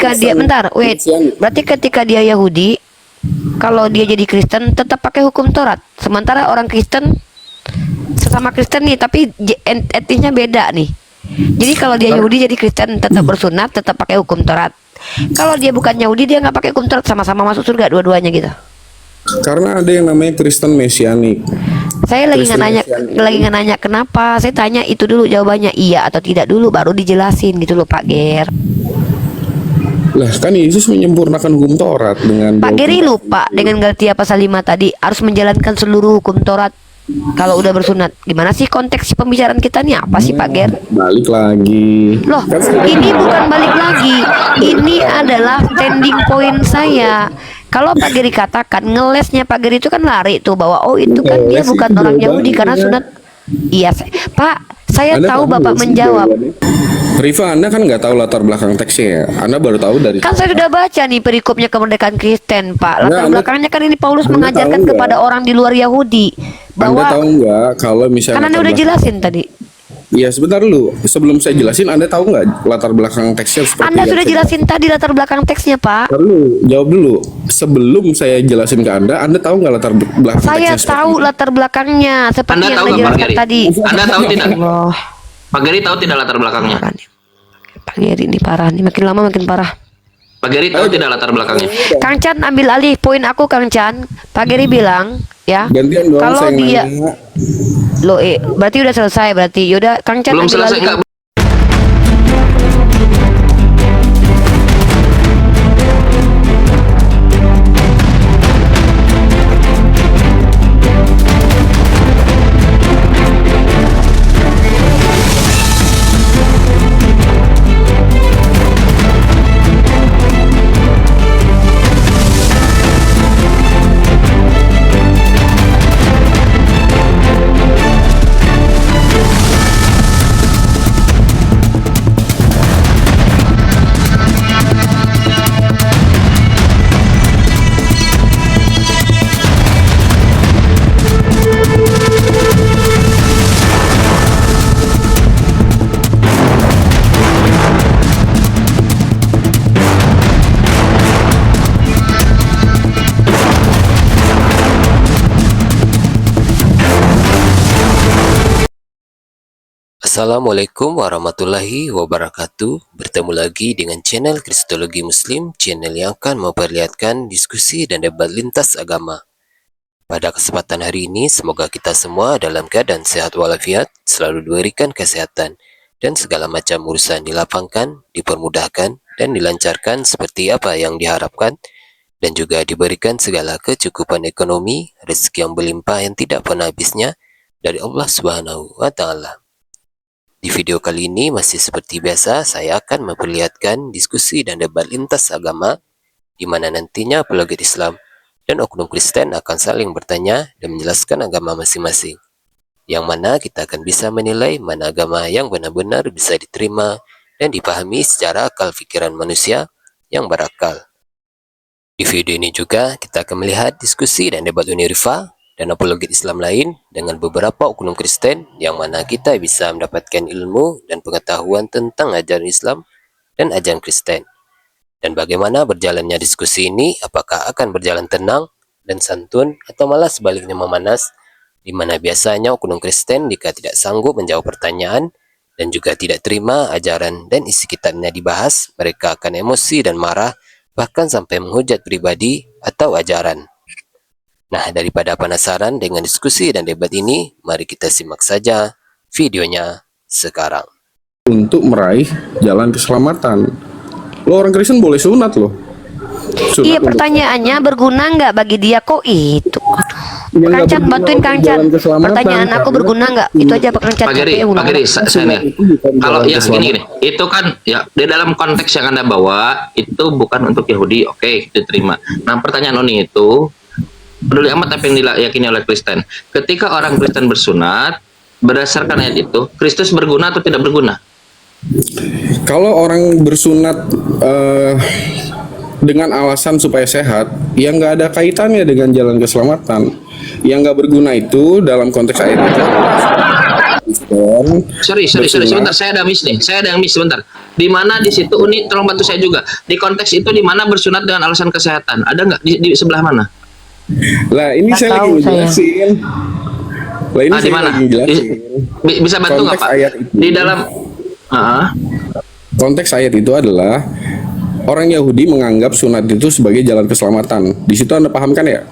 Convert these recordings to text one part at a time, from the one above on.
ketika dia berarti ketika dia Yahudi, kalau dia jadi Kristen tetap pakai hukum Taurat. Sementara orang Kristen sesama Kristen nih, tapi etisnya beda nih. Jadi kalau dia Yahudi jadi Kristen tetap bersunat, tetap pakai hukum Taurat. Kalau dia bukan Yahudi dia nggak pakai hukum Taurat, sama-sama masuk surga dua-duanya gitu. Karena ada yang namanya Kristen Mesianik. Saya lagi nggak nanya kenapa. Saya tanya itu dulu jawabannya iya atau tidak dulu, baru dijelasin gitu loh Pak Ger. Lah kan Yesus menyempurnakan hukum Taurat dengan Pak Geri lupa dengan Galatia pasal 5 tadi harus menjalankan seluruh hukum Taurat kalau udah bersunat. Gimana sih konteks pembicaraan kita nih apa sih Pak Ger? Balik lagi. Loh, ini bukan balik lagi. Ini adalah standing point saya. Kalau Pak Geri katakan ngelesnya Pak Geri itu kan lari tuh bahwa oh itu kan dia bukan orang Yahudi karena sunat. Iya, Pak, saya tahu Bapak menjawab. Rifa, Anda kan nggak tahu latar belakang teksnya ya? Anda baru tahu dari... Kan saya sudah baca nih perikopnya kemerdekaan Kristen, Pak. Latar belakangnya kan ini Paulus mengajarkan kepada orang di luar Yahudi bahwa... Anda tahu nggak kalau misalnya... Kan Anda udah jelasin tadi. Iya, sebentar dulu. Sebelum saya jelasin, Anda tahu nggak latar belakang teksnya seperti Anda sudah jelasin tadi latar belakang teksnya, Pak. Perlu jawab dulu. Sebelum saya jelasin ke Anda tahu nggak latar belakang Saya teksnya? tahu latar belakangnya seperti Anda yang tahu Anda nggak, Pak jelaskan Geri? tadi. Anda tahu tidak? Allah. Pak Geri tahu tidak latar belakangnya? Parah nih. Pak Geri ini parah nih, makin lama makin parah. Pak Geri tahu tidak latar belakangnya? Kang Chan ambil alih poin aku, Kang Chan. Pak Geri bilang ya, Gantian dong, kalau saya dia nanya. lo berarti udah selesai berarti. Yaudah, Kang Chan Belum ambil selesai alih. enggak? Assalamualaikum warahmatullahi wabarakatuh. Bertemu lagi dengan channel Kristologi Muslim, channel yang akan memperlihatkan diskusi dan debat lintas agama. Pada kesempatan hari ini, semoga kita semua dalam keadaan sehat walafiat, selalu diberikan kesehatan, dan segala macam urusan dilapangkan, dipermudahkan, dan dilancarkan seperti apa yang diharapkan, dan juga diberikan segala kecukupan ekonomi, rezeki yang berlimpah yang tidak pernah habisnya dari Allah Subhanahu wa Ta'ala. Di video kali ini masih seperti biasa, saya akan memperlihatkan diskusi dan debat lintas agama di mana nantinya apologet Islam dan oknum Kristen akan saling bertanya dan menjelaskan agama masing-masing. Yang mana kita akan bisa menilai mana agama yang benar-benar bisa diterima dan dipahami secara akal pikiran manusia yang berakal. Di video ini juga kita akan melihat diskusi dan debat Uni Rifa dan apologet Islam lain dengan beberapa oknum Kristen yang mana kita bisa mendapatkan ilmu dan pengetahuan tentang ajaran Islam dan ajaran Kristen. Dan bagaimana berjalannya diskusi ini, apakah akan berjalan tenang dan santun atau malah sebaliknya memanas, di mana biasanya oknum Kristen jika tidak sanggup menjawab pertanyaan dan juga tidak terima ajaran dan isi kitabnya dibahas, mereka akan emosi dan marah, bahkan sampai menghujat pribadi atau ajaran. Nah, daripada penasaran dengan diskusi dan debat ini, mari kita simak saja videonya sekarang. Untuk meraih jalan keselamatan. Lo orang Kristen boleh sunat loh. Sunat Iya, pertanyaannya berguna nggak bagi dia kok itu? Ya, Kang Chan, berguna bantuin Kang untuk Chan. jalan keselamatan. Pertanyaan aku berguna nggak? Itu aja Pak Kang Chan. Pak Geri, saya nih. Kalau ya gini, itu kan ya di dalam konteks yang Anda bawa itu bukan untuk Yahudi, oke, diterima. Nah, pertanyaan Oni itu peduli amat apa yang diyakini oleh Kristen. Ketika orang Kristen bersunat, berdasarkan ayat itu, Kristus berguna atau tidak berguna? Kalau orang bersunat dengan alasan supaya sehat, yang nggak ada kaitannya dengan jalan keselamatan. Yang nggak berguna itu dalam konteks ayat itu. Sorry, sebentar. Saya ada miss nih. Saya ada yang miss sebentar. Di mana di situ Uni tolong bantu saya juga. Di konteks itu di mana bersunat dengan alasan kesehatan? Ada nggak di sebelah mana? Lah ini Nggak saya lagi tahu saya. ngejelasin. Lah ini Di saya mana? lagi ngejelasin. Bisa bantu nggak Konteks Pak? ayat itu. Di dalam Konteks ayat itu adalah orang Yahudi menganggap sunat itu sebagai jalan keselamatan. Di situ Anda paham kan ya?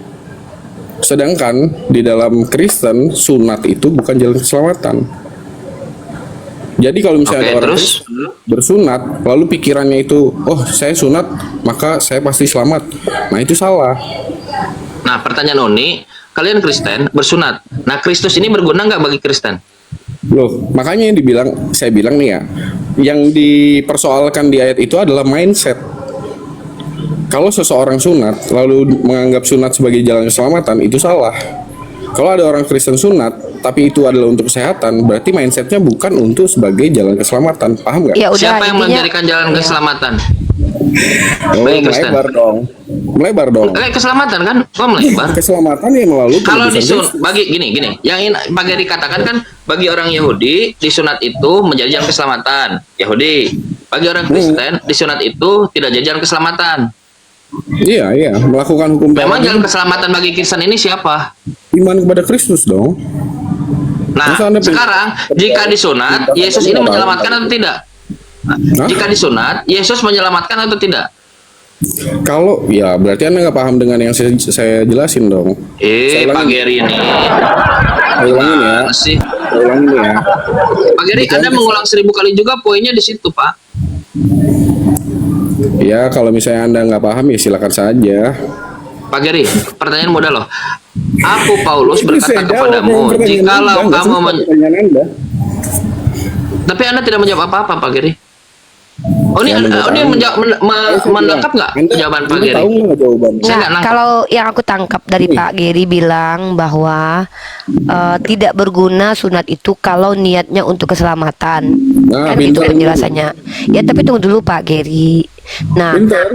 Sedangkan di dalam Kristen sunat itu bukan jalan keselamatan. Jadi kalau misalnya Oke, ada orang terus? Kristen bersunat, lalu pikirannya itu, oh saya sunat maka saya pasti selamat. Nah itu salah. Nah, pertanyaan Uni, kalian Kristen bersunat. Nah, Kristus ini berguna nggak bagi Kristen? Loh, makanya yang dibilang, saya bilang nih ya, yang dipersoalkan di ayat itu adalah mindset. Kalau seseorang sunat, lalu menganggap sunat sebagai jalan keselamatan, itu salah. Kalau ada orang Kristen sunat, tapi itu adalah untuk kesehatan, berarti mindsetnya bukan untuk sebagai jalan keselamatan. Paham nggak? Ya udah, Siapa yang intinya- menjadikan jalan Ya. keselamatan? Oh, Baik, Kristen. melebar dong. Melebar dong. Keselamatan kan? Kok melebar? Keselamatan yang melalui Kalau penebusan disun bagi gini, yang Pak Geri katakan kan bagi orang Yahudi disunat itu menjadi jalan keselamatan. Yahudi. Bagi orang Kristen disunat itu tidak jadi jalan keselamatan. Iya, melakukan hukum Memang Taurat jalan keselamatan bagi Kristen ini siapa? iman kepada Kristus dong. Nah, Masa Anda sekarang jika disunat, Yesus ini menyelamatkan atau tidak? Hah? Jika disunat, Yesus menyelamatkan atau tidak? Kalau ya berarti Anda nggak paham dengan yang saya jelasin dong. Saya Pak ulangi. Geri ini. Saya ulangin ya. Mana sih? Saya ulangin ya. Pak Geri, Anda mengulang 1000 kali juga poinnya di situ, Pak. Ya kalau misalnya Anda nggak paham ya silakan saja. Pak Geri, pertanyaan mudah loh. Aku Paulus Itu berkata saya jawab kepadamu, yang pertanyaan jikalau Anda, nggak kamu selesai pertanyaan Anda. tapi Anda tidak menjawab apa-apa, Pak Geri. Oh, ini Saya menjawab. menangkap nggak jawaban Pak Anda Geri? tahu nggak jawabannya? Saya Nah, nggak nangkap. kalau yang aku tangkap dari Pak Geri bilang bahwa tidak berguna sunat itu kalau niatnya untuk keselamatan. Nah, Kan gitu pintar. penjelasannya. Ya, tapi tunggu dulu Pak Geri. Nah, Pintar.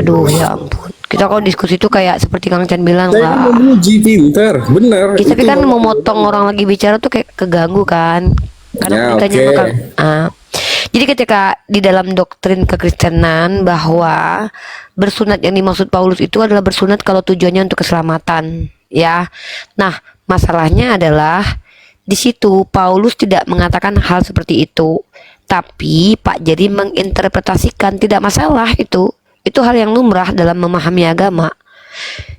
aduh ya ampun. Kita kalau diskusi itu kayak seperti Kang Chan bilang, Saya wah. memuji pintar, benar. Ya, tapi Itu kan memotong orang lagi bicara tuh kayak keganggu kan. Ya, Karena ditanya oke. bakal, jadi ketika di dalam doktrin kekristenan bahwa bersunat yang dimaksud Paulus itu adalah bersunat kalau tujuannya untuk keselamatan, ya. Nah, masalahnya adalah di situ Paulus tidak mengatakan hal seperti itu, tapi Pak Jadi menginterpretasikan, tidak masalah itu. Itu hal yang lumrah dalam memahami agama.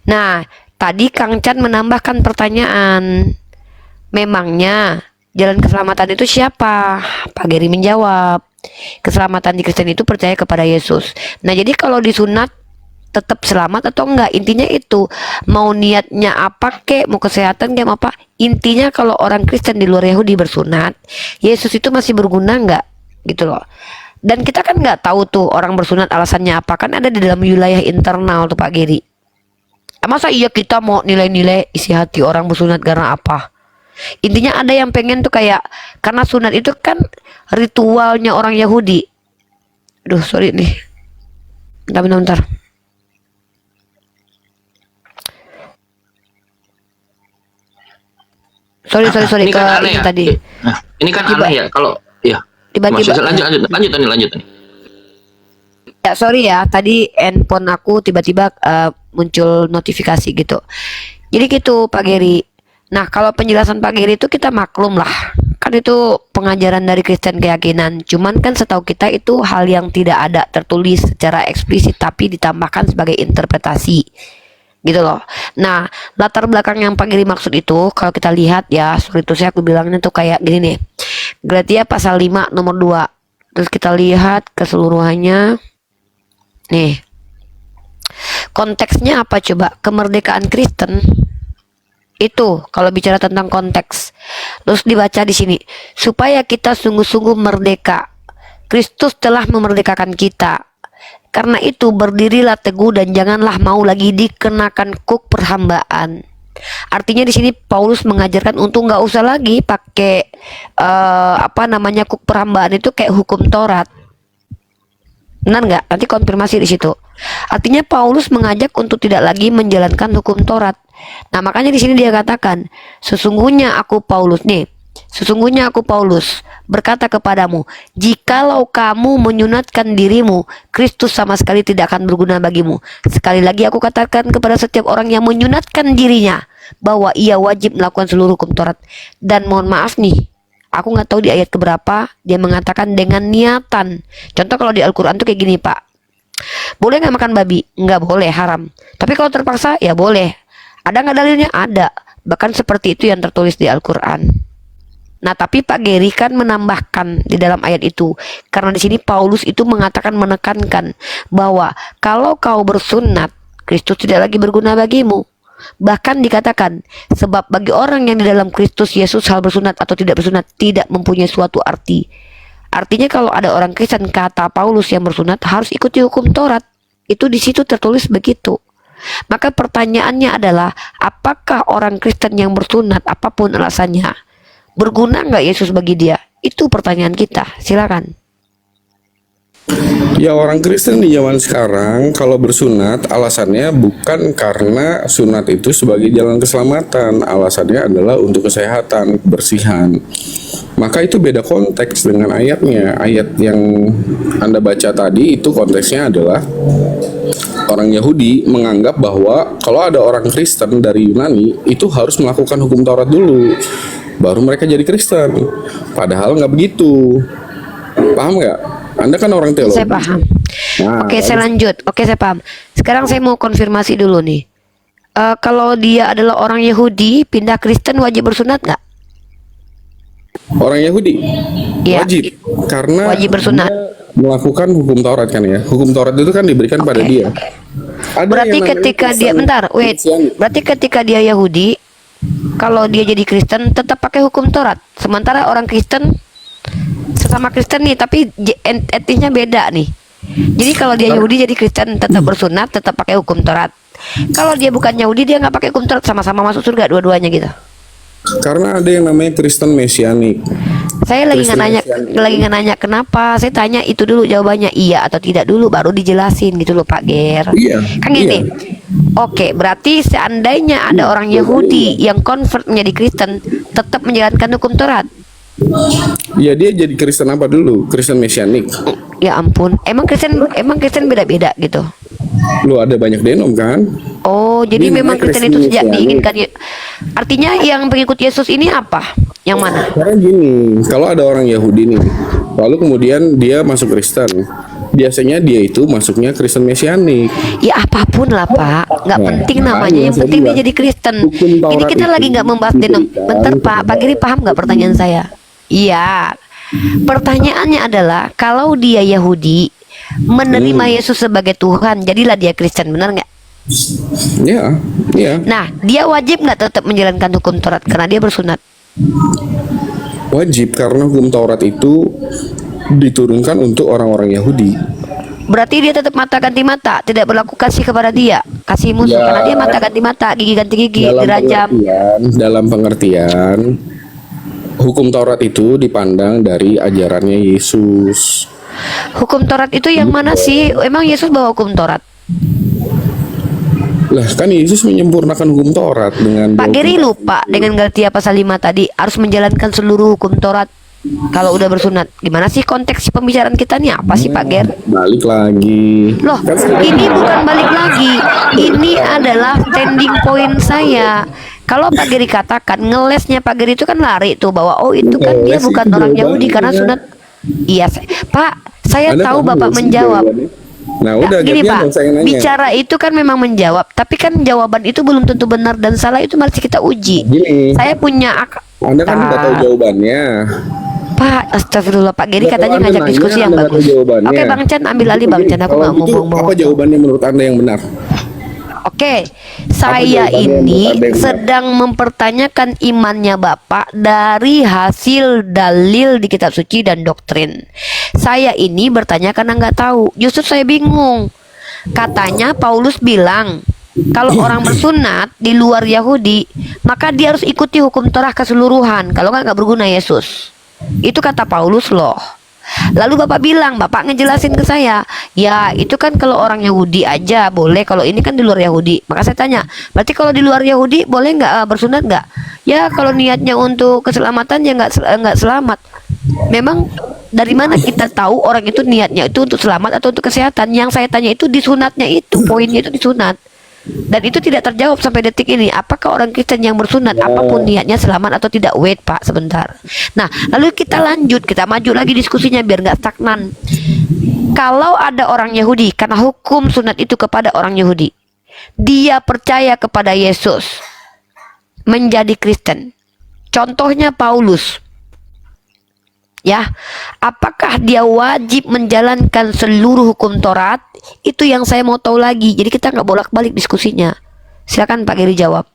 Nah, tadi Kang Chan menambahkan pertanyaan, memangnya jalan keselamatan itu siapa? Pak Geri menjawab, keselamatan di Kristen itu percaya kepada Yesus. Nah, jadi kalau disunat tetap selamat atau enggak? Intinya itu, mau niatnya apa kek, mau kesehatan kek, mau apa? Intinya kalau orang Kristen di luar Yahudi bersunat, Yesus itu masih berguna enggak? Gitu loh. Dan kita kan nggak tahu tuh orang bersunat alasannya apa, kan ada di dalam wilayah internal tuh Pak Geri. Masa iya kita mau nilai-nilai isi hati orang bersunat karena apa? Intinya ada yang pengen tuh kayak, karena sunat itu kan ritualnya orang Yahudi. Aduh, sorry nih. Bentar. Sorry Ini ke kan aneh ini ya. tadi. Nah, ini kan Tiba- aneh ya kalau ya. Tiba-tiba- Maksudnya, lanjut nih. Ya sorry ya, tadi handphone aku tiba-tiba muncul notifikasi gitu. Jadi gitu Pak Geri. Nah, kalau penjelasan Pak Geri itu kita maklum lah. Kan itu pengajaran dari Kristen keyakinan. Cuman kan setahu kita itu hal yang tidak ada tertulis secara eksplisit tapi ditambahkan sebagai interpretasi. Gitu loh. Nah, latar belakang yang Pak Geri maksud itu kalau kita lihat ya, sorry itu saya aku bilangnya tuh kayak gini nih. Galatia pasal 5 nomor 2. Terus kita lihat keseluruhannya. Nih. Konteksnya apa coba? Kemerdekaan Kristen. Itu kalau bicara tentang konteks. Terus dibaca di sini, supaya kita sungguh-sungguh merdeka. Kristus telah memerdekakan kita. Karena itu berdirilah teguh dan janganlah mau lagi dikenakan kuk perhambaan. Artinya di sini Paulus mengajarkan untuk nggak usah lagi pakai kuk perhambaan itu kayak hukum Taurat. Benar nggak? Nanti konfirmasi di situ. Artinya Paulus mengajak untuk tidak lagi menjalankan hukum Taurat. Nah, makanya di sini dia katakan, sesungguhnya aku Paulus nih, Sesungguhnya aku Paulus berkata kepadamu, jikalau kamu menyunatkan dirimu, Kristus sama sekali tidak akan berguna bagimu. Sekali lagi aku katakan kepada setiap orang yang menyunatkan dirinya, bahwa ia wajib melakukan seluruh hukum Taurat. Dan mohon maaf nih, aku nggak tahu di ayat keberapa dia mengatakan dengan niatan. Contoh kalau di Al-Quran tuh kayak gini, Pak. Boleh nggak makan babi? Nggak boleh, haram. Tapi kalau terpaksa, ya boleh. Ada nggak dalilnya? Ada. Bahkan seperti itu yang tertulis di Al-Quran. Nah, tapi Pak Geri kan menambahkan di dalam ayat itu, karena di sini Paulus itu mengatakan, menekankan bahwa kalau kau bersunat, Kristus tidak lagi berguna bagimu. Bahkan dikatakan, sebab bagi orang yang di dalam Kristus Yesus hal bersunat atau tidak bersunat tidak mempunyai suatu arti. Artinya kalau ada orang Kristen, kata Paulus, yang bersunat harus ikuti hukum Taurat. Itu di situ tertulis begitu. Maka pertanyaannya adalah, apakah orang Kristen yang bersunat, apapun alasannya, berguna nggak Yesus bagi dia? Itu pertanyaan kita. Silakan. Ya, orang Kristen di zaman sekarang kalau bersunat alasannya bukan karena sunat itu sebagai jalan keselamatan, alasannya adalah untuk kesehatan, kebersihan. Maka itu beda konteks dengan ayatnya. Ayat yang Anda baca tadi itu konteksnya adalah orang Yahudi menganggap bahwa kalau ada orang Kristen dari Yunani itu harus melakukan hukum Taurat dulu, baru mereka jadi Kristen. Padahal nggak begitu. Paham nggak? Anda kan orang teologi. Saya paham. Nah, Oke, saya lanjut. Oke, saya paham. Sekarang saya mau konfirmasi dulu nih. Kalau dia adalah orang Yahudi, pindah Kristen wajib bersunat nggak? orang Yahudi Iya. wajib, karena Wajib bersunat. dia melakukan hukum Taurat kan ya. Hukum Taurat itu kan diberikan pada dia. Ada Berarti yang namanya ketika dia, Kristen bentar, wait. Mesianik. Berarti ketika dia Yahudi, kalau dia jadi Kristen tetap pakai hukum Taurat. Sementara orang Kristen, sesama Kristen nih, tapi etnisnya beda nih. Jadi kalau dia Yahudi jadi Kristen tetap bersunat, tetap pakai hukum Taurat. Kalau dia bukan Yahudi, dia nggak pakai hukum Taurat, sama-sama masuk surga dua-duanya gitu. Karena ada yang namanya Kristen Mesianik. Saya lagi nggak Kristen nanya, Mesianik. lagi nggak nanya kenapa. Saya tanya itu dulu jawabannya iya atau tidak dulu, baru dijelasin gitu loh Pak Ger. Iya, Kan gini. Oke, berarti seandainya ada orang Yahudi yang convert menjadi Kristen, tetap menjalankan hukum Taurat. Ya, dia jadi Kristen apa dulu? Kristen Mesianik. Ya ampun, emang Kristen beda-beda gitu. Lu ada banyak denom kan? Oh, jadi Ini memang namanya Kristen itu Kristen sejak Mesianik. diinginkan. Artinya yang pengikut Yesus ini apa? Yang mana? Karena gini, kalau ada orang Yahudi nih, lalu kemudian dia masuk Kristen, biasanya dia itu masuknya Kristen Mesianik. Ya apapun lah Pak, nggak Nah, penting namanya, makanya yang saya penting dia bilang, jadi Kristen. hukum Ini Taurat kita itu lagi nggak membahas denom. diberikan Bentar Pak, Pak Giri paham nggak pertanyaan saya? Iya. Pertanyaannya adalah, kalau dia Yahudi menerima Yesus sebagai Tuhan, jadilah dia Kristen, benar nggak? Ya, ya, Nah, dia wajib nggak tetap menjalankan hukum Taurat karena dia bersunat? wajib karena hukum Taurat itu diturunkan untuk orang-orang Yahudi. Berarti dia tetap mata ganti mata, tidak berlaku kasih kepada dia, kasih musuh, Ya. karena dia mata ganti mata, gigi ganti gigi, dirajam. Dalam pengertian, hukum Taurat itu dipandang dari ajarannya Yesus. Hukum Taurat itu yang mana sih? Emang Yesus bawa hukum Taurat? Lah, kan Yesus menyempurnakan hukum Taurat dengan Pak Geri lupa dengan Galatia pasal 5 tadi harus menjalankan seluruh hukum Taurat kalau udah bersunat. Gimana sih konteks pembicaraan kita nih, apa sih Pak Ger? balik lagi. Loh, ini bukan balik lagi. Ini adalah standing point saya. Kalau Pak Geri katakan ngelesnya Pak Geri itu kan lari tuh bahwa oh itu kan dia Ngeles bukan itu orang jawabannya. Yahudi karena sunat. Iya, Pak, saya Anda tahu paham Bapak nggak sih menjawab. jawabannya? Nah, udah Gini gantian Pak, dong saya yang nanya. bicara itu kan memang menjawab, tapi kan jawaban itu belum tentu benar dan salah, itu masih kita uji. Gini, Saya punya Anda kan nggak tahu jawabannya. Pak, astagfirullah, Pak Geri Nah, katanya kalau Anda ngajak nanya, diskusi yang Anda nggak bagus. tahu jawabannya. Oke Bang Chan, ambil alih Bang Chan, aku Kalau nggak mau gitu, ngomong. apa jawabannya menurut Anda yang benar? Oke, saya jawabannya ini yang benar? sedang mempertanyakan imannya Bapak dari hasil dalil di kitab suci dan doktrin. Saya ini bertanya karena nggak tahu. Justru saya bingung. Katanya Paulus bilang, kalau orang bersunat di luar Yahudi, maka dia harus ikuti hukum Torah keseluruhan. Kalau nggak berguna Yesus. Itu kata Paulus loh. Lalu Bapak bilang, Bapak ngejelasin ke saya, ya itu kan kalau orang Yahudi aja boleh, kalau ini kan di luar Yahudi. Maka saya tanya, berarti kalau di luar Yahudi boleh nggak bersunat nggak? Ya kalau niatnya untuk keselamatan ya nggak selamat. Memang dari mana kita tahu orang itu niatnya itu untuk selamat atau untuk kesehatan? Yang saya tanya itu di sunatnya itu, poinnya itu di sunat. Dan itu tidak terjawab sampai detik ini. Apakah orang Kristen yang bersunat apapun niatnya selamat atau tidak? Wait Pak, sebentar. Nah, lalu kita lanjut, kita maju lagi diskusinya biar nggak stagnan. Kalau ada orang Yahudi, karena hukum sunat itu kepada orang Yahudi, dia percaya kepada Yesus, menjadi Kristen. Contohnya Paulus. Ya, apakah dia wajib menjalankan seluruh hukum Taurat? Itu yang saya mau tahu lagi. Jadi kita nggak bolak-balik diskusinya. Silakan Pak Geri jawab.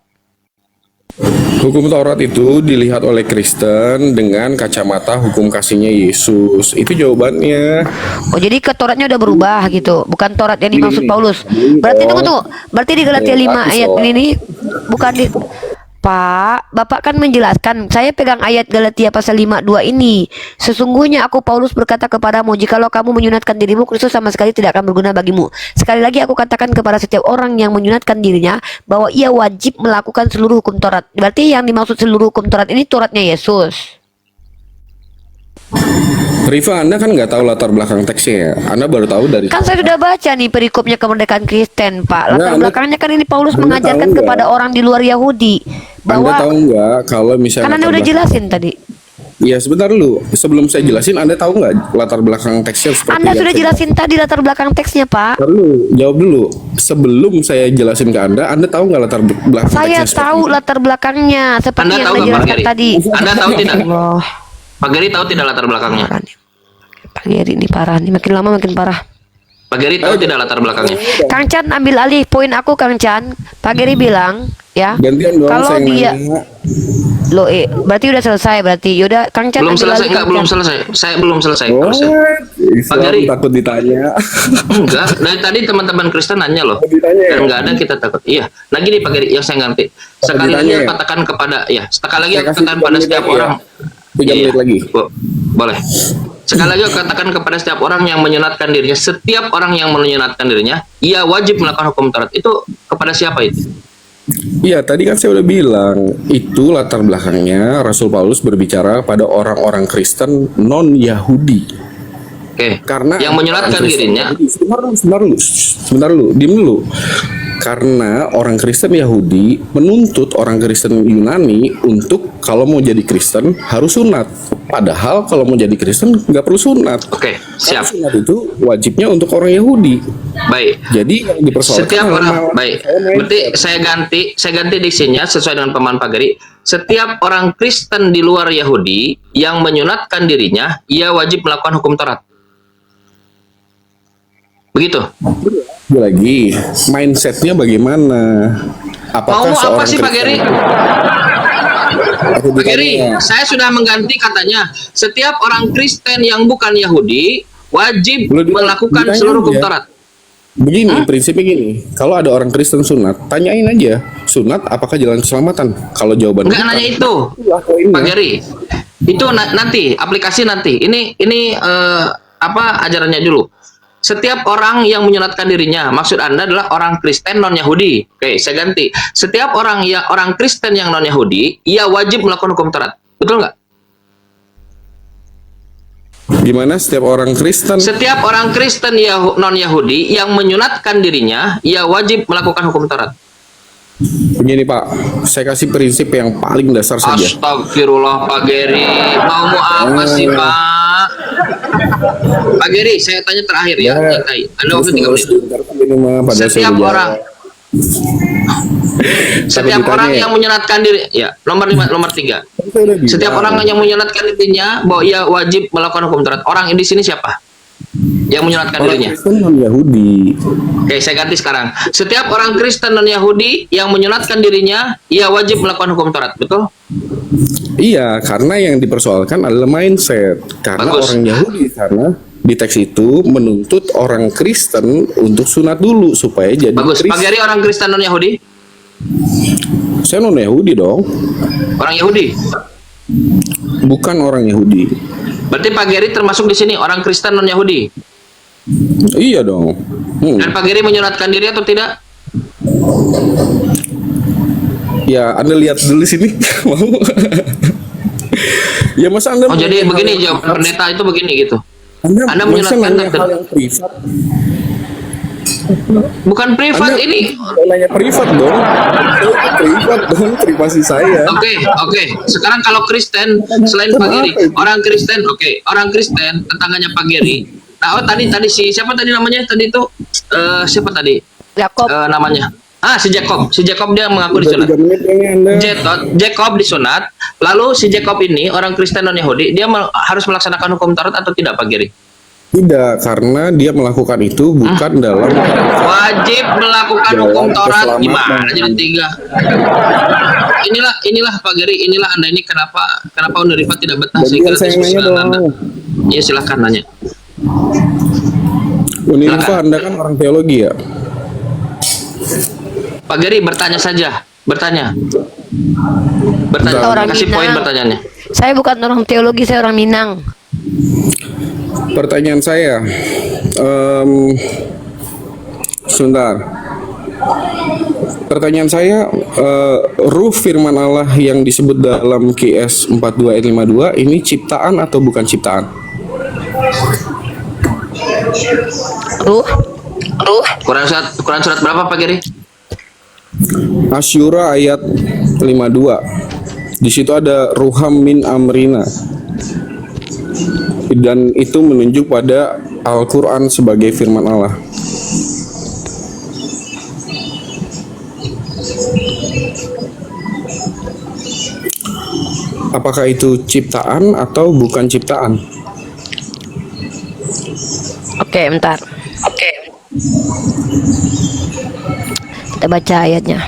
Hukum Taurat itu dilihat oleh Kristen dengan kacamata hukum kasihnya Yesus. Itu jawabannya. Oh, jadi ke Tauratnya udah berubah gitu. Bukan Taurat yang dimaksud Gini, Paulus. gini Berarti dong. tunggu. Berarti di Galatia 5 Aku ayat soal. ini nih bukan di Pak, Bapak kan menjelaskan, saya pegang ayat Galatia pasal 5:2 ini. Sesungguhnya aku Paulus berkata kepadamu, jikalau kamu menyunatkan dirimu, Kristus sama sekali tidak akan berguna bagimu. Sekali lagi aku katakan kepada setiap orang yang menyunatkan dirinya bahwa ia wajib melakukan seluruh hukum Taurat. Berarti yang dimaksud seluruh hukum Taurat ini Tauratnya Yesus. Rifa, Anda kan nggak tahu latar belakang teksnya ya. Anda baru tahu dari Kan saya sudah baca nih perikopnya kemerdekaan Kristen, Pak. Latar Anda- belakangnya kan ini Paulus Anda mengajarkan tahu nggak? kepada orang di luar Yahudi Anda bahwa tahu nggak kalau misalnya kan Anda latar udah belakang- jelasin tadi. Iya sebentar dulu. Sebelum saya jelasin, Anda tahu nggak latar belakang teksnya seperti Anda yang sudah saya- jelasin tadi latar belakang teksnya, Pak. Bentar dulu, jawab dulu. Sebelum saya jelasin ke Anda tahu nggak latar belakang Saya teksnya tahu latar belakangnya seperti Anda yang tahu Anda nggak, Pak jelaskan Geri? tadi. Anda tahu tidak? Allah, Pak Geri tahu tidak latar belakangnya? parah nih. Pak Geri ini parah nih, makin lama makin parah. Pak Geri tahu tidak latar belakangnya? Kang Chan ambil alih poin aku, Kang Chan. Pak Geri bilang, ya. Gantian dong Kalau saya yang dia nanya. lo berarti udah selesai berarti. Yaudah, Kang Chan Belum ambil selesai alih, enggak? Kang Belum Chan. selesai. Saya belum selesai. What? Harusnya. Islam Geri. takut ditanya. Enggak, dari tadi teman-teman Kristen nanya loh. Ditanya ya? Dan enggak ada kita takut. Iya. Nah gini Pak Geri, yang saya ngerti. Sekali lagi ditanya ya? aku katakan kepada sekali lagi Saya aku kasih katakan 3 pada menit setiap lagi ya. orang. 3 menit lagi. Boleh. Sekali lagi aku katakan kepada setiap orang yang menyunatkan dirinya, setiap orang yang menyunatkan dirinya, ia wajib melakukan hukum Taurat. Itu kepada siapa itu? Iya, tadi kan saya udah bilang, itu latar belakangnya Rasul Paulus berbicara pada orang-orang Kristen non-Yahudi. Oke. Karena yang menyunatkan orang Kristen dirinya, Yahudi- sebentar dulu, diem dulu. Karena orang Kristen Yahudi menuntut orang Kristen Yunani untuk kalau mau jadi Kristen harus sunat. Padahal kalau mau jadi Kristen nggak perlu sunat. oke, Karena siap. sunat itu wajibnya untuk orang Yahudi. Baik. Jadi yang dipersoalkan Setiap adalah orang, malah baik. saya main- Berarti saya ganti diksinya sesuai dengan pemahaman Pak Geri. Setiap orang Kristen di luar Yahudi yang menyunatkan dirinya, ia wajib melakukan hukum Taurat. Begitu. lagi mindsetnya bagaimana? Mau Apakah apa seorang sih Pak Kristen- Geri? Aku Pak Geri, ditanya, saya sudah mengganti katanya. Setiap orang Kristen yang bukan Yahudi wajib Lu melakukan ditanya seluruh hukum aja. Taurat. begini, prinsipnya gini, kalau ada orang Kristen sunat, tanyain aja, sunat apakah jalan keselamatan? Kalau jawaban Enggak nanya itu, Pak Geri. Itu nanti aplikasi nanti. Ini apa ajarannya dulu. Setiap orang yang menyunatkan dirinya, maksud Anda adalah orang Kristen non Yahudi. Oke, saya ganti. Setiap orang Kristen yang non Yahudi, ia wajib melakukan hukum Taurat. Betul nggak? Gimana setiap orang Kristen? Setiap orang Kristen non Yahudi yang menyunatkan dirinya, ia wajib melakukan hukum Taurat. Begini Pak, saya kasih prinsip yang paling dasar saja. Astagfirullah Pak Geri, mau apa sih Pak? Pak Geri, saya tanya terakhir ya. Nyantai. Anda waktu 3 menit. Setiap orang, setiap orang yang menyunatkan diri, ya nomor 3. Setiap orang yang menyunatkan dirinya bahwa ia wajib melakukan hukum Taurat. Orang di sini siapa? Yang menyunatkan orang dirinya. Kristen non Yahudi. Oke, saya ganti sekarang. Setiap orang Kristen non Yahudi yang menyunatkan dirinya, ia wajib melakukan hukum Taurat. Betul? Iya, karena yang dipersoalkan adalah mindset. Karena Bagus. orang Yahudi karena di teks itu menuntut orang Kristen untuk sunat dulu supaya jadi Bagus. Pak Kristen. Geri orang Kristen non Yahudi? Saya non Yahudi dong, Orang Yahudi. bukan orang Yahudi. Berarti Pak Geri termasuk di sini orang Kristen non Yahudi. Iya dong. Dan Pak Geri menyunatkan diri atau tidak? Ya, Anda lihat dulu sini. Mau? Ya masa Anda Oh, jadi menanya begini hal yang jawaban privat? pendeta itu begini gitu. Anda masa menjelaskan nanya hal yang privat? bukan privat Anda ini. nanya privat dong. Itu privat dong, privasi saya. Oke. Sekarang kalau Kristen selain Pak Kenapa Geri, itu? orang Kristen, orang Kristen tetangganya Pak Geri. Nah, tadi si siapa tadi namanya? Tadi itu siapa tadi? Yakob. Namanya. Si Jacob. Si Jacob dia mengaku Udah disunat. 3 menit ini Anda. Jacob disunat. Lalu si Jacob ini orang Kristen non Yahudi, dia harus melaksanakan hukum Taurat atau tidak, Pak Geri? Tidak, karena dia melakukan itu bukan dalam Wajib melakukan Dalam hukum Taurat. keselamatan. Gimana jadi 3? Inilah Pak Geri, inilah Anda ini kenapa Unirifat tidak betah Dan biar sehingga saya diskusi nanya dengan Anda. dong. Iya, silahkan nanya. Unirifa, Anda kan orang teologi ya? Pak Geri bertanya saja, bertanya. Orang Kasih poin Minang. pertanyaannya. Saya bukan orang teologi, saya orang Minang. Pertanyaan saya, sebentar. Pertanyaan saya, ruh firman Allah yang disebut dalam QS 42 ayat 52 ini ciptaan atau bukan ciptaan? Ruh. Quran surat berapa Pak Geri? Asyura ayat 52. Di situ ada ruham min amrina. Dan itu menunjuk pada Al-Qur'an sebagai firman Allah. Apakah itu ciptaan atau bukan ciptaan? Oke, bentar. Kita baca ayatnya.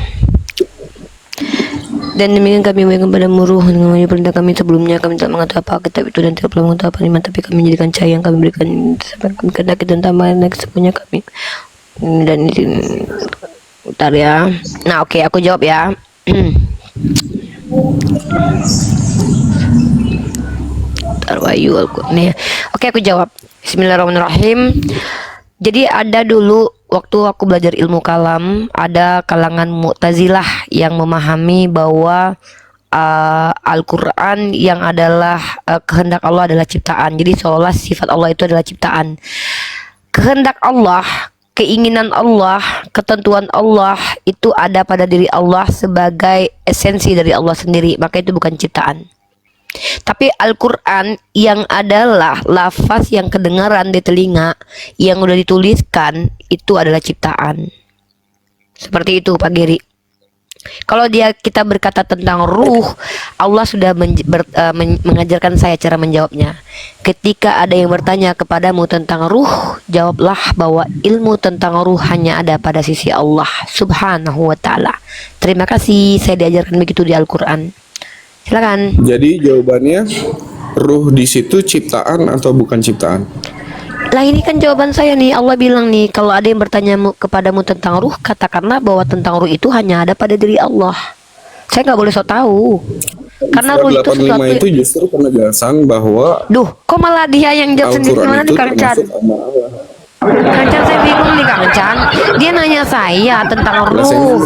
Dan demikian kami memberikan padamu ruh dengan perintah kami sebelumnya, kami tak mengatakan apa kitab itu dan tidak pernah mengatakan apa iman, tapi kami menjadikan cahaya yang kami berikan sampai kami kendaki dan tambahan lagi sepunya kami. Dan ini bentar ya. Nah, oke, aku jawab ya. Tarwayu nih. Oke, aku jawab. Bismillahirrahmanirrahim. Jadi ada dulu waktu aku belajar ilmu kalam, ada kalangan Mu'tazilah yang memahami bahwa Al-Quran yang adalah kehendak Allah adalah ciptaan. Jadi seolah sifat Allah itu adalah ciptaan. Kehendak Allah, keinginan Allah, ketentuan Allah itu ada pada diri Allah sebagai esensi dari Allah sendiri, maka itu bukan ciptaan. Tapi Al-Quran yang adalah lafaz yang kedengaran di telinga, yang udah dituliskan, itu adalah ciptaan. Seperti itu Pak Geri. Kalau kita berkata tentang ruh, Allah sudah mengajarkan saya cara menjawabnya. Ketika ada yang bertanya kepadamu tentang ruh, jawablah bahwa ilmu tentang ruh hanya ada pada sisi Allah Subhanahu wa ta'ala. Terima kasih, saya diajarkan begitu di Al-Quran. Silakan. Jadi jawabannya, ruh di situ ciptaan atau bukan ciptaan? Lah ini kan jawaban saya nih. Allah bilang nih, kalau ada yang bertanya kepadamu tentang ruh, katakanlah bahwa tentang ruh itu hanya ada pada diri Allah. Saya nggak boleh so tahu. Karena ruh itu sesuatu. itu justru penjelasan bahwa Duh, kok malah dia yang jawab sendiri? Al-Quran Gimana itu nih Kang Chan? termasuk nama Allah. Kang Chan, saya bingung nih Kang Chan. Dia nanya saya tentang Bahasa ruh.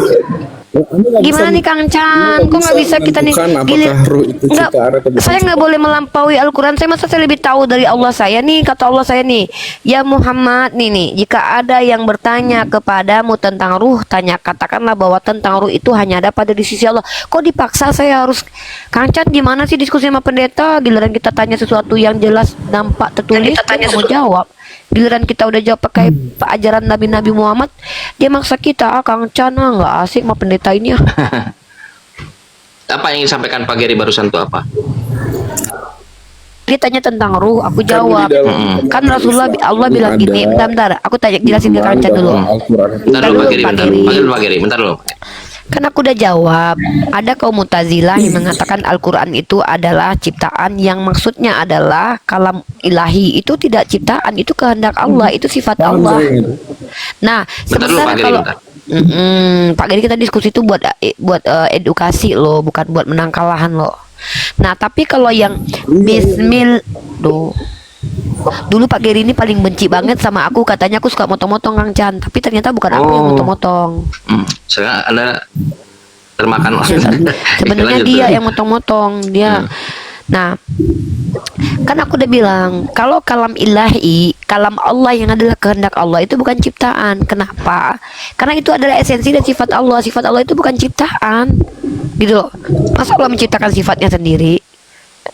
Anda nggak Gimana bisa- nih Kang Chan? Kok nggak bisa kita nih? menentukan Gini, apakah ruh itu nggak, ciptaan atau bukan saya nggak boleh melampaui Al-Quran. Saya masa saya lebih tahu dari Allah saya nih. Kata Allah saya nih, ya Muhammad nih, jika ada yang bertanya kepadamu tentang ruh, katakanlah bahwa tentang ruh itu hanya ada pada di sisi Allah. Kok dipaksa saya harus? Kang Chan, gimana sih diskusi sama pendeta? Giliran kita tanya sesuatu yang jelas nampak tertulis, dia nggak mau jawab. Giliran kita udah jawab pakai ajaran Nabi Muhammad, dia maksa kita, Kang Chan, nggak asik sama pendeta ini ya. Apa yang ingin disampaikan Pak Geri barusan itu apa? Dia tanya tentang ruh, aku Kan jawab. di dalam Kan Rasulullah Allah bilang gini, bentar, aku jelasin ke Kang Chan dulu. Al-Quran itu Bentar dulu Pak Geri, Pak bentar. Geri. Panggil Pak Geri, bentar dulu. Kan aku udah jawab. Ada kaum Mu'tazilah yang mengatakan Al-Quran itu adalah ciptaan, yang maksudnya adalah kalam ilahi. Itu tidak ciptaan, itu kehendak Allah, itu sifat Paham Allah. saya itu. Nah, Bentar dulu, sementara Pak Geri, kalau bentar. Pak Geri, kita diskusi itu buat edukasi loh, bukan buat menang kalahan loh. Nah, tapi kalau yang dulu Pak Geri ini paling benci banget sama aku, katanya aku suka motong-motong Kang Chan, tapi ternyata bukan aku yang Oh. motong-motong. Sekarang Anda termakan Sebenarnya Lanjut, dia lanjut. yang motong-motong dia. Nah, kan aku udah bilang kalau kalam ilahi, kalam Allah yang adalah kehendak Allah itu bukan ciptaan. Kenapa? Karena itu adalah esensi dan sifat Allah. Sifat Allah itu bukan ciptaan, gitu loh. Masa Allah menciptakan sifatnya sendiri?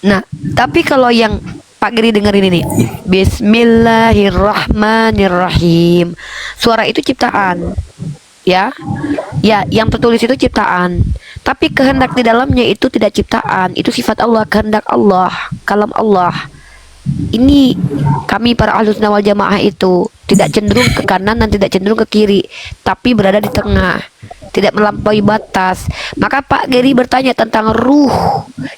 Nah, tapi kalau yang Pak Giri dengerin ini, Bismillahirrahmanirrahim. Suara itu ciptaan, ya, ya, yang tertulis itu ciptaan. Tapi kehendak di dalamnya itu tidak ciptaan, itu sifat Allah, kehendak Allah, kalam Allah. Ini kami para ahlus sunnah wal jamaah itu tidak cenderung ke kanan dan tidak cenderung ke kiri, tapi berada di tengah, tidak melampaui batas. Maka Pak Geri bertanya tentang ruh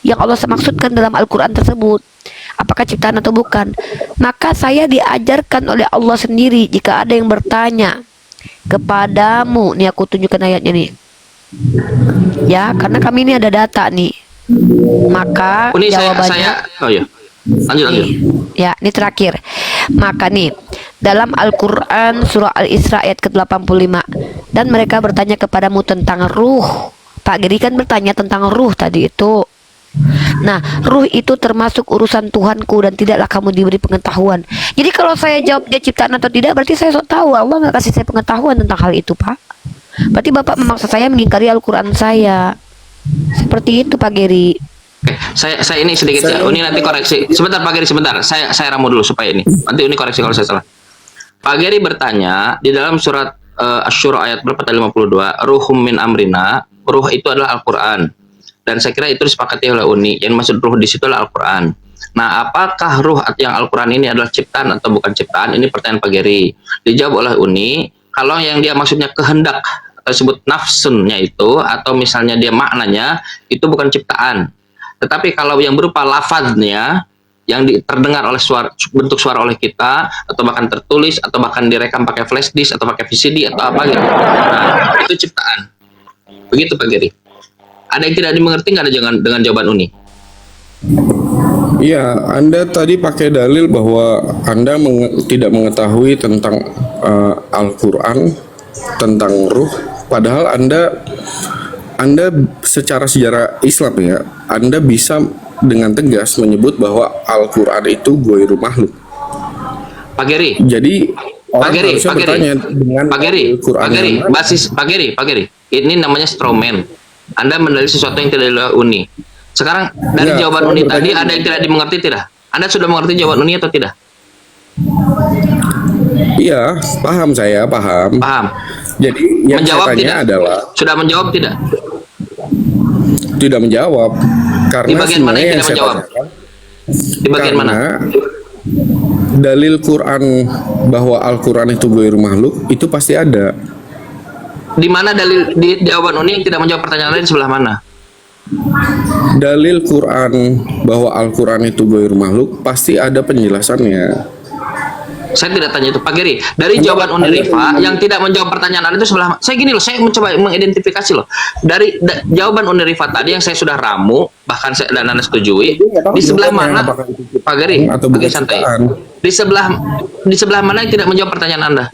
yang Allah maksudkan dalam Al-Quran tersebut, apakah ciptaan atau bukan. Maka saya diajarkan oleh Allah sendiri, jika ada yang bertanya kepadamu, nih aku tunjukkan ayatnya nih, ya, karena kami ini ada data nih. Maka Ini jawabannya oh ya, lanjut. nih, ya, ini terakhir. Maka nih, dalam Al-Quran surah Al-Isra ayat ke-85, dan mereka bertanya kepadamu tentang ruh. Pak Giri kan bertanya tentang ruh tadi itu. Nah, ruh itu termasuk urusan Tuhanku dan tidaklah kamu diberi pengetahuan. Jadi kalau saya jawab dia ciptaan atau tidak, berarti saya sok tahu. Allah nggak kasih saya pengetahuan tentang hal itu, Pak. Berarti Bapak memaksa saya mengingkari Al-Quran saya. Seperti itu, Pak Giri. Saya ini sedikit ya. Ini nanti koreksi. Sebentar Pak Geri, sebentar. Saya ramu dulu supaya ini. Nanti ini koreksi kalau saya salah. Pak Geri bertanya di dalam surat Asy-Syura ayat berapa tadi 52, ruhum min amrina. Ruh itu adalah Al-Qur'an. Dan saya kira itu disepakati oleh Uni. Yang maksud ruh di situ adalah Al-Qur'an. Nah, apakah ruh yang Al-Qur'an ini adalah ciptaan atau bukan ciptaan? Ini pertanyaan Pak Geri. Dijawab oleh Uni, kalau yang dia maksudnya kehendak atau disebut nafsunnya itu, atau misalnya dia maknanya, itu bukan ciptaan. Tetapi kalau yang berupa lafaznya yang terdengar oleh bentuk suara oleh kita, atau bahkan tertulis, atau bahkan direkam pakai flash disk atau pakai VCD atau apa gitu, nah itu ciptaan. Begitu Pak Geri. Ada yang tidak dimengerti nggak ada dengan jawaban Uni? Iya, Anda tadi pakai dalil bahwa Anda tidak mengetahui tentang Al-Quran, tentang ruh, padahal Anda secara sejarah Islam ya, Anda bisa dengan tegas menyebut bahwa Al-Quran itu ghairu makhluk. Pak Geri. Jadi orang Geri, harusnya bertanya dengan Pak Geri, Al-Quran Pak Geri, yang mana? basis Pak Geri. Ini namanya strawman. Anda mendalil sesuatu yang tidak dilakukan Uni. Sekarang dari Ya, jawaban saya Uni bertanya- tadi ada yang tidak dimengerti tidak? Anda sudah mengerti jawaban Uni atau tidak? Iya, paham saya, paham. Paham. Jadi yang Menjawab saya tanya tidak? adalah Sudah menjawab tidak? tidak menjawab karena Di bagian mana sebenarnya yang yang tidak saya menjawab? tanyakan Di bagian mana? karena dalil Quran bahwa Al-Quran itu ghairu makhluk itu pasti ada. Di mana dalil di jawaban Uni yang tidak menjawab pertanyaan lain sebelah mana? Dalil Quran bahwa Al-Quran itu ghairu makhluk pasti ada penjelasannya. Saya tidak tanya itu Pak Geri. Dari jawaban Uni Rifa yang tidak menjawab pertanyaan Anda itu sebelah. Saya gini loh, saya mencoba mengidentifikasi loh. Dari jawaban Uni Rifa tadi yang saya sudah ramu, bahkan saya dan Anda setujui, di sebelah mana Pak Geri? Atau Pak bukan Geri santai. ciptaan. Di sebelah mana yang tidak menjawab pertanyaan Anda?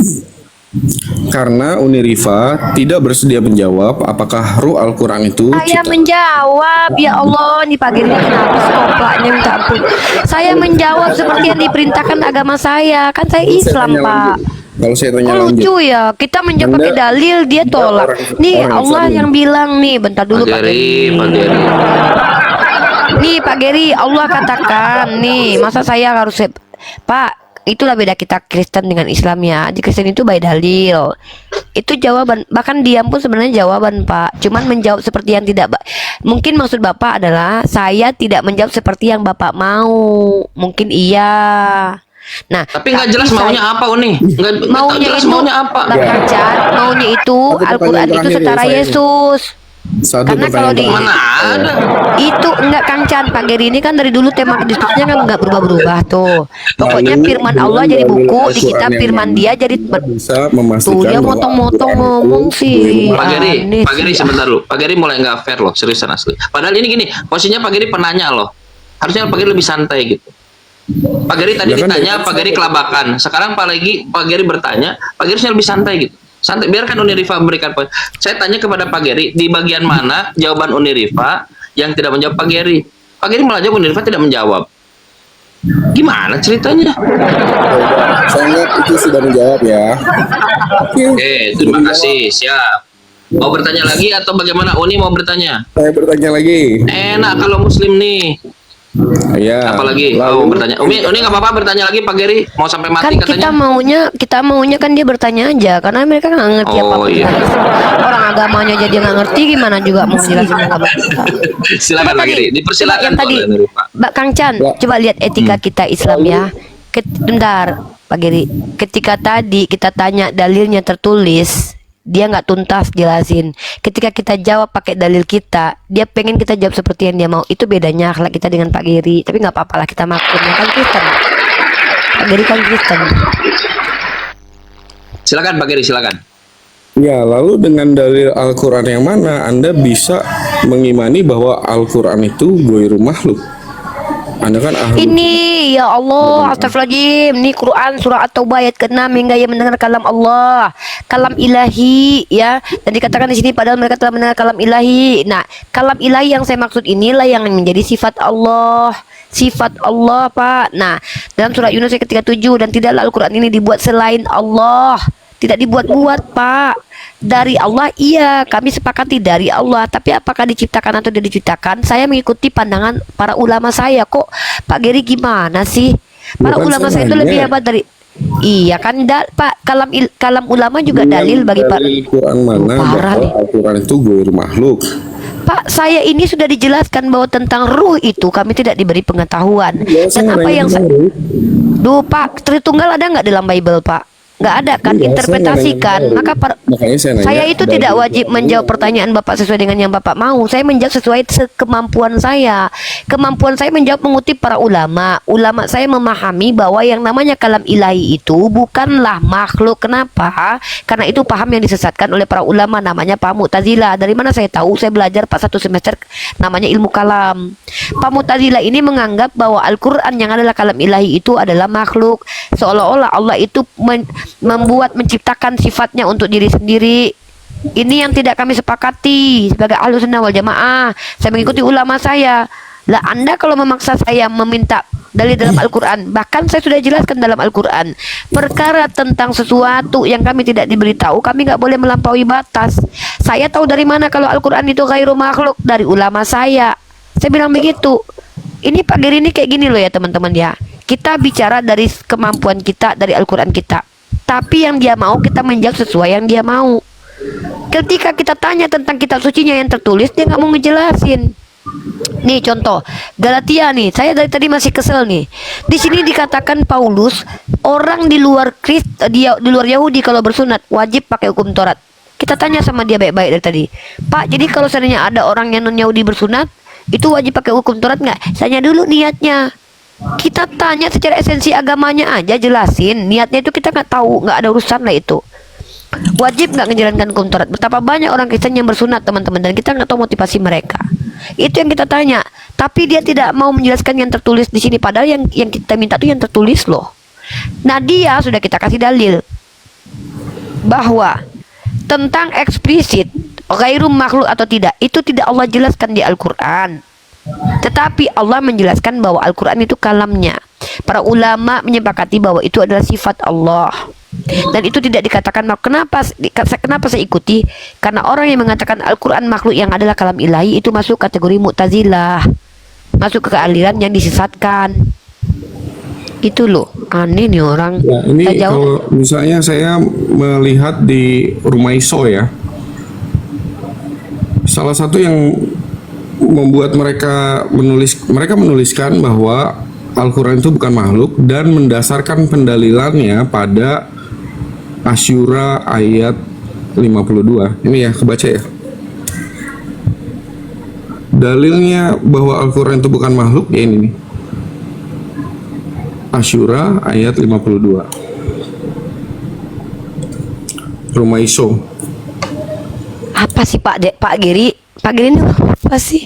Karena Uni Rifa tidak bersedia menjawab apakah ruh Al-Quran itu Saya ciptaan. menjawab, ya Allah, nih Pak Giri kenapa sih koplaknya minta ampun. Saya menjawab seperti yang diperintahkan agama saya. Kan saya Islam, Pak. Kalau saya tanya Kok lanjut, lucu ya, kita menjawab pakai Anda- dalil, dia tolak. Nih orang Allah Islam. yang bilang nih, bentar dulu Pak Pak Geri, Geri. Pak Geri. Nih Pak Geri, Allah katakan nih, masa saya harus Pak, itulah beda kita Kristen dengan Islam ya. Di Kristen itu by dalil. Itu jawaban, bahkan diam pun sebenarnya jawaban Pak. Cuman menjawab seperti yang tidak mungkin maksud Bapak adalah saya tidak menjawab seperti yang Bapak mau. Mungkin iya. Nah, Tapi nggak jelas maunya apa Uni? Nggak maunya jelas itu maunya apa? Bang Hajar, maunya itu Satu Al-Quran pertanyaan itu terakhir ya, setara saya. Yesus. satu Karena kalau di pertanyaan Mana ada? itu enggak Kang Chan, Pak Geri ini kan dari dulu tema diskusinya kan enggak berubah-berubah tuh. Pokoknya Lalu, firman dengan Allah jadi dalil buku, di Al-Quran kitab yang firman mana dia jadi bisa tuh memastikan dia bahwa motong-motong Al-Quran ngomong itu sih. ghairu Pak Geri, Aneh Pak Geri sih. sebentar dulu. Pak Geri mulai nggak fair loh, seriusan asli. Padahal ini gini, posisinya Pak Geri penanya loh. Harusnya Pak Geri lebih santai gitu. Pak Geri tadi Ya kan, ditanya, dari- Pak Geri kelabakan. Sekarang Pak Geri bertanya, Pak Geri harusnya lebih santai gitu. Santai, biarkan Unirifa memberikan poin. Saya tanya kepada Pak Geri, di bagian mana jawaban Unirifa yang tidak menjawab Pak Geri? Pak Geri malah jawab, Unirifa tidak menjawab. Gimana ceritanya? Saya ingat itu sudah menjawab ya. Oke, terima kasih. Siap. Mau bertanya lagi atau bagaimana? Uni mau bertanya? Saya bertanya lagi. Enak kalau Muslim nih. Ya. Apalagi mau bertanya. Uni nggak apa-apa bertanya lagi Pak Geri. Mau sampai Kan mati kita katanya. maunya kan dia bertanya aja, karena mereka nggak ngerti Oh, apa-apa. iya. Orang agamanya jadi nggak ngerti, gimana juga mau jelasin agama kita. Silakan Coba Pak Geri. tadi, Dipersilakan coba yang kok, tadi, Unirifa. Mbak Kang Chan, coba lihat etika kita Islam ya. Bentar, Pak Geri. Ketika tadi kita tanya dalilnya tertulis, dia nggak tuntas jelasin. Ketika kita jawab pakai dalil kita, dia pengen kita jawab seperti yang dia mau. Itu bedanya akhlak kita dengan Pak Geri. Tapi nggak apa-apa lah, kita maklum. Ya kan Kristen. Pak Geri kan Kristen. Silakan Pak Geri, silakan. Ya, lalu dengan dalil Al-Quran yang mana Anda bisa mengimani bahwa Al-Quran itu ghairu makhluk? Anda kan ahli. Ini ya Allah, astagfirullahaladzim. Ini Quran surah At-Taubah ayat ke-6 hingga ia mendengar kalam Allah, kalam ilahi ya. Dan dikatakan di sini padahal mereka telah mendengar kalam ilahi. Nah, kalam ilahi yang saya maksud inilah yang menjadi sifat Allah. Sifat Allah, Pak. Nah, dalam surah Yunus ayat ke-37, dan tidaklah Al-Quran ini dibuat selain Allah. Tidak dibuat-buat, Pak. Dari Allah, iya, kami sepakati dari Allah. Tapi apakah diciptakan atau tidak diciptakan? Saya mengikuti pandangan para ulama saya. Kok Pak Geri gimana sih? Para Bukan ulama saya itu saya lebih nanya. hebat dari. Iya kan, Pak. Kalam ulama juga dalil bagi Pak. Dalil Quran mana Parah bahwa nih. Al-Quran itu ghairu makhluk? Pak, saya ini sudah dijelaskan bahwa tentang ruh itu kami tidak diberi pengetahuan. Ya, Dan apa yang Duh, Pak, Tritunggal ada nggak dalam Bible, Pak? Nggak ada kan, Iya, saya interpretasikan. nanya. Maka Makanya saya nanya, saya itu dari- tidak wajib menjawab pertanyaan Bapak sesuai dengan yang Bapak mau. Saya menjawab sesuai kemampuan saya. Kemampuan saya menjawab mengutip para ulama. Ulama saya memahami bahwa yang namanya kalam ilahi itu bukanlah makhluk. Kenapa? Karena itu paham yang disesatkan oleh para ulama, namanya paham Mu'tazilah. Dari mana saya tahu? Saya belajar Pak 1 semester namanya ilmu kalam. Pak Mu'tazilah ini menganggap bahwa Al-Quran yang adalah kalam ilahi itu adalah makhluk. Seolah-olah Allah itu membuat menciptakan sifatnya untuk diri sendiri. Ini yang tidak kami sepakati sebagai Ahlus Sunnah wal Jamaah. Saya mengikuti ulama saya. Lah Anda kalau memaksa saya meminta dalil dalam Al-Quran, bahkan saya sudah jelaskan dalam Al-Quran, perkara tentang sesuatu yang kami tidak diberitahu, kami nggak boleh melampaui batas. Saya tahu dari mana kalau Al-Quran itu ghairu makhluk? Dari ulama saya. Saya bilang begitu. Ini Pak Geri ini kayak gini loh ya teman-teman ya. Kita bicara dari kemampuan kita, dari Al-Quran kita. Tapi yang dia mau kita menjawab sesuai yang dia mau. Ketika kita tanya tentang kitab sucinya yang tertulis, dia nggak mau ngejelasin. Nih contoh Galatia nih, saya dari tadi masih kesel nih. Di sini dikatakan Paulus, orang di luar di luar Yahudi kalau bersunat wajib pakai hukum Taurat. Kita tanya sama dia baik-baik dari tadi, Pak, jadi kalau seandainya ada orang yang non Yahudi bersunat, itu wajib pakai hukum Taurat nggak? Tanya dulu niatnya. Kita tanya secara esensi agamanya aja, jelasin niatnya itu kita nggak tahu, nggak ada urusan lah itu. Wajib nggak menjalankan hukum Taurat? Betapa banyak orang Kristen yang bersunat teman-teman, dan kita nggak tahu motivasi mereka. Itu yang kita tanya. Tapi dia tidak mau menjelaskan yang tertulis di sini, padahal yang kita minta itu yang tertulis loh. Nah dia sudah kita kasih dalil bahwa tentang eksplisit ghairu makhluk atau tidak, itu tidak Allah jelaskan di Al-Quran. Tetapi Allah menjelaskan bahwa Al-Quran itu kalamnya. Para ulama menyepakati bahwa itu adalah sifat Allah. Dan itu tidak dikatakan makhluk. Kenapa saya ikuti? Karena orang yang mengatakan Al-Quran makhluk yang adalah kalam ilahi itu masuk kategori Mu'tazilah. Masuk ke aliran yang disesatkan. Itu loh, aneh nih orang. Ya, ini Tak jauh. kalau misalnya saya melihat di Rumah Iso ya, salah satu yang membuat mereka menuliskan bahwa Al-Quran itu bukan makhluk dan mendasarkan pendalilannya pada Asyura ayat 52. Ini ya, kebaca ya. Dalilnya bahwa Al-Quran itu bukan makhluk ya ini nih. Asyura ayat 52. Rumah Iso. Apa sih Pak Geri? Pak Geri ini apa sih?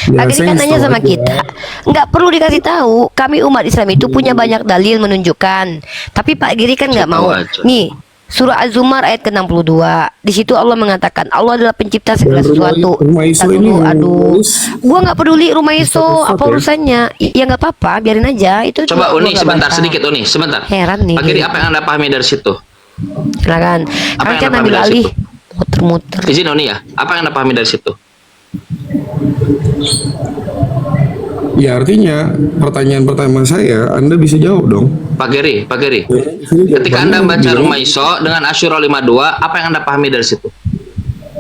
Ya, Pak Geri saya kan nanya tahu sama aja. kita. Nggak perlu dikasih tahu. Kami umat Islam itu punya banyak dalil menunjukkan. Tapi Pak Geri kan nggak Saya mau. tahu aja. Nih, Surah Az-Zumar ayat ke-62. Di situ Allah mengatakan Allah adalah pencipta segala sesuatu. Rumah Iso Ntar ini dulu, yang aduh. nulis Gua nggak peduli rumah Iso Ustaz apa ya? urusannya. Ya nggak apa-apa, biarin aja. Itu Coba gua Uni nggak sebentar, bantah. sedikit Uni, sebentar. Heran nih. Pak Giri, apa yang Anda pahami dari situ? Silakan. Apa Kang yang Chan Anda ambil pahami dari alih. situ? Muter-muter. Izin Uni ya, apa yang Anda pahami dari situ? Ya artinya pertanyaan saya Anda bisa jawab dong. Pak Giri, Ketika ketika Anda baca Rumah Iso dengan Asyura 52, apa yang Anda pahami dari situ?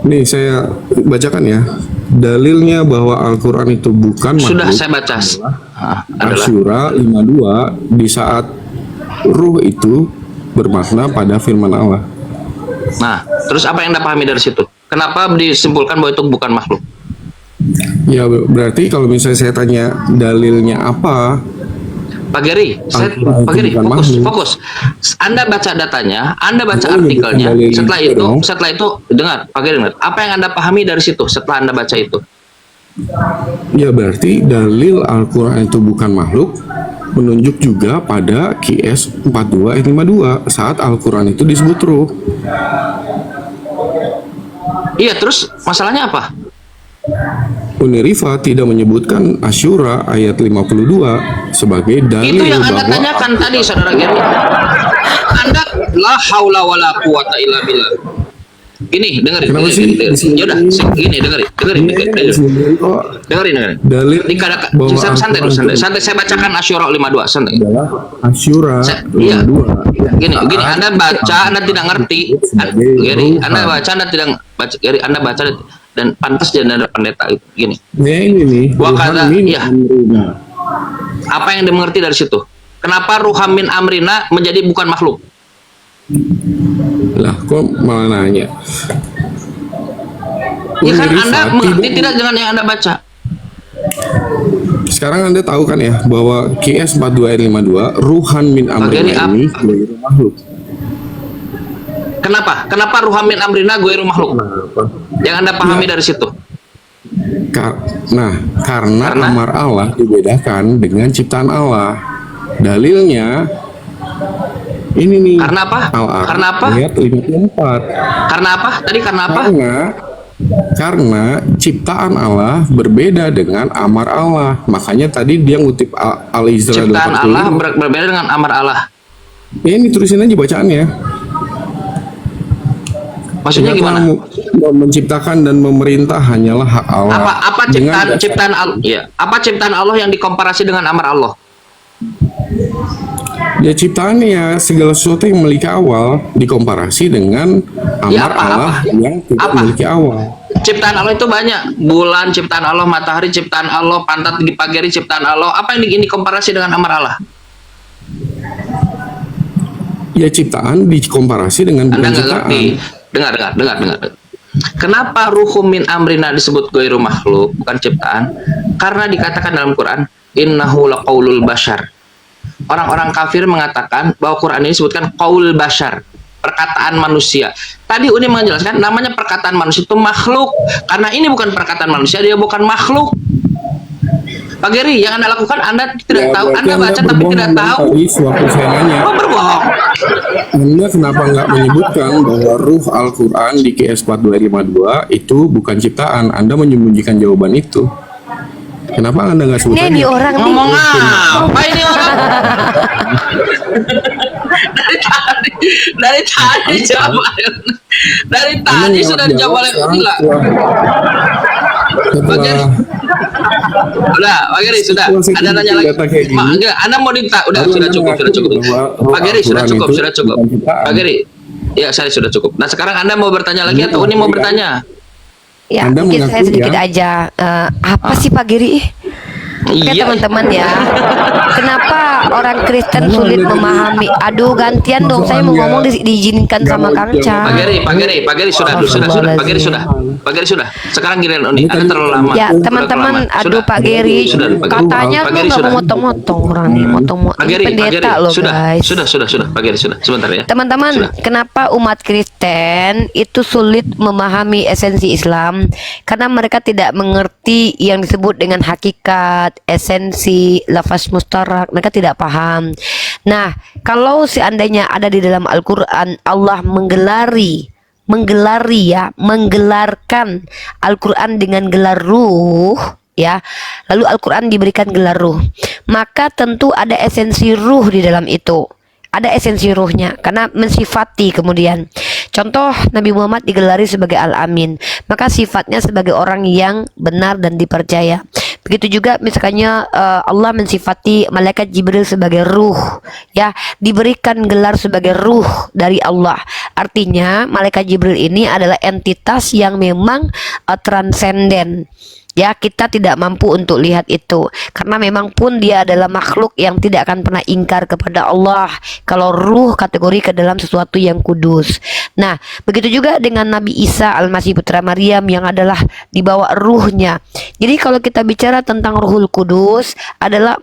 Nih saya bacakan ya. Dalilnya bahwa Al-Quran itu bukan Sudah makhluk saya baca. Adalah Asyura 52 di saat ruh itu bermakna pada firman Allah. Nah, terus apa yang Anda pahami dari situ? Kenapa disimpulkan bahwa itu bukan makhluk? Ya berarti kalau misalnya saya tanya dalilnya apa, Pak Giri, Al-Quran Pak itu Giri, bukan fokus, makhluk. fokus. Anda baca datanya, Anda baca Anda artikelnya. menyebutkan dalilnya dong. Setelah itu, dengar, Pak Giri, dengar. Apa yang Anda pahami dari situ setelah Anda baca itu? ya berarti dalil Al-Quran itu bukan makhluk menunjuk juga pada QS 42 ayat 52 saat Al-Quran itu disebut ruh. Iya, terus masalahnya apa? Unirifa tidak menyebutkan Asyura ayat 52 sebagai dalil Itu yang Anda bahwa tanyakan tadi, Saudara Giri. Anda la haula wala quwata illa billah. Gini, dengerin. Kenapa sih? Yaudah, gini, dengerin. Dengerin. dalil bahwa Santai dulu, santai. Saya bacakan Asyura 52, santai. adalah Asyura Iya. 52. Gini, Anda baca, Anda tidak ngerti. Gini, Anda baca, Anda tidak baca. Gini, Anda baca dan pantas jadi Anda pendeta. Gini. Ya ini nih. Wakada, Ruhan min iya. amrina. Apa yang dimengerti dari situ? Kenapa ruhamin amrina menjadi bukan makhluk? Lah, kok malah nanya? Ya kan Unirifa Anda mengerti tidak dengan yang Anda baca? Sekarang Anda tahu kan ya bahwa QS 42 ayat 52 ruhan min amrina Bagian ini ghairu makhluk. Kenapa ruhamin amrina gue makhluk? Yang Anda pahami dari situ? Karena amar Allah dibedakan dengan ciptaan Allah. Dalilnya ini nih. Karena apa? Al-A'raf Karena apa? ayat 54. Karena apa? Tadi karena apa? Karena ciptaan Allah berbeda dengan amar Allah. Makanya tadi dia ngutip Al-Isra Ciptaan 85. Allah berbeda dengan amar Allah. Ya, ini tulisin aja bacaannya. Maksudnya gimana? Menciptakan dan memerintah hanyalah hak Allah. Apa ciptaan Allah? Ya, apa ciptaan Allah yang dikomparasi dengan amar Allah? Ya ciptaannya segala sesuatu yang memiliki awal dikomparasi dengan amar Ya, apa? Allah yang tidak Apa? memiliki awal. Ciptaan Allah itu banyak. Bulan ciptaan Allah, matahari ciptaan Allah, pantat di pagi hari ciptaan Allah. Apa yang dikomparasi dengan amar Allah? Ya ciptaan dikomparasi dengan Anda bukan nggak ciptaan. ngerti. Dengar. Kenapa ruhum min amrina disebut ghairu makhluk, bukan ciptaan? Karena dikatakan dalam Quran, innahu laqaulul bashar. Orang-orang kafir mengatakan bahwa Quran ini disebutkan qaul bashar, perkataan manusia. Tadi Uni menjelaskan namanya perkataan manusia itu makhluk. Karena ini bukan perkataan manusia, dia bukan makhluk. Pak Giri, yang Anda lakukan Anda tidak tahu, berarti Anda baca tapi berbohong tidak dong tahu. Tadi sewaktu saya nanya, Oh, berbohong. Anda kenapa nggak menyebutkan bahwa ruh Al-Quran di QS 4252 itu bukan ciptaan? Anda menyembunyikan jawaban itu. Kenapa Anda nggak sebutkan? Ini orang nih. Ngomong apa ini orang? dari tadi jawab. Dari tadi sudah dijawab oleh Unila. Setelah Udah, Pak Giri sudah. Anda tanya lagi. Enggak, Anda mau minta. Udah, sudah cukup. Pak Giri sudah cukup. Pak Giri, ya saya sudah cukup. Nah sekarang Anda mau bertanya lagi atau Uni mau bertanya? Ya, Anda mungkin saya mengaku sedikit ya? aja. Apa sih Pak Giri? Oke Iya. teman-teman ya. Kenapa orang Kristen sulit memahami? Aduh gantian dong. Saya mau ngomong diizinkan sama Kang Chan. Pak Giri sudah. Pak Giri sudah. Sekarang giliran Uni. Anda terlalu lama. Ya Sudah teman-teman, terlalu lama. aduh Sudah. Pak Giri, Sudah, Pak Giri. katanya Pak lu Giri nggak sudah. mau motong-motong orang nih, motong-motong. Pak Ini Giri, pendeta loh sudah. guys. Sudah. Pak Giri sudah. Sebentar ya. Teman-teman, Sudah. kenapa umat Kristen itu sulit memahami esensi Islam? Karena mereka tidak mengerti yang disebut dengan hakikat, sifat, esensi, lafaz mustarak, mereka tidak paham. Nah, kalau seandainya ada di dalam Al-Quran Allah menggelarkan Al-Quran dengan gelar ruh, ya, lalu Al-Quran diberikan gelar ruh, maka tentu ada esensi ruh di dalam itu, ada esensi ruhnya, karena mensifati. Kemudian contoh, Nabi Muhammad digelari sebagai Al-Amin, maka sifatnya sebagai orang yang benar dan dipercaya. Begitu juga misalnya Allah mensifati malaikat Jibril sebagai ruh, ya, diberikan gelar sebagai ruh dari Allah. Artinya malaikat Jibril ini adalah entitas yang memang transenden. Ya, kita tidak mampu untuk lihat itu, karena memang pun dia adalah makhluk yang tidak akan pernah ingkar kepada Allah. Kalau ruh kategori ke dalam sesuatu yang kudus. Nah, begitu juga dengan Nabi Isa Al-Masih putra Maryam yang adalah dibawa ruhnya. Jadi kalau kita bicara tentang Ruhul Kudus adalah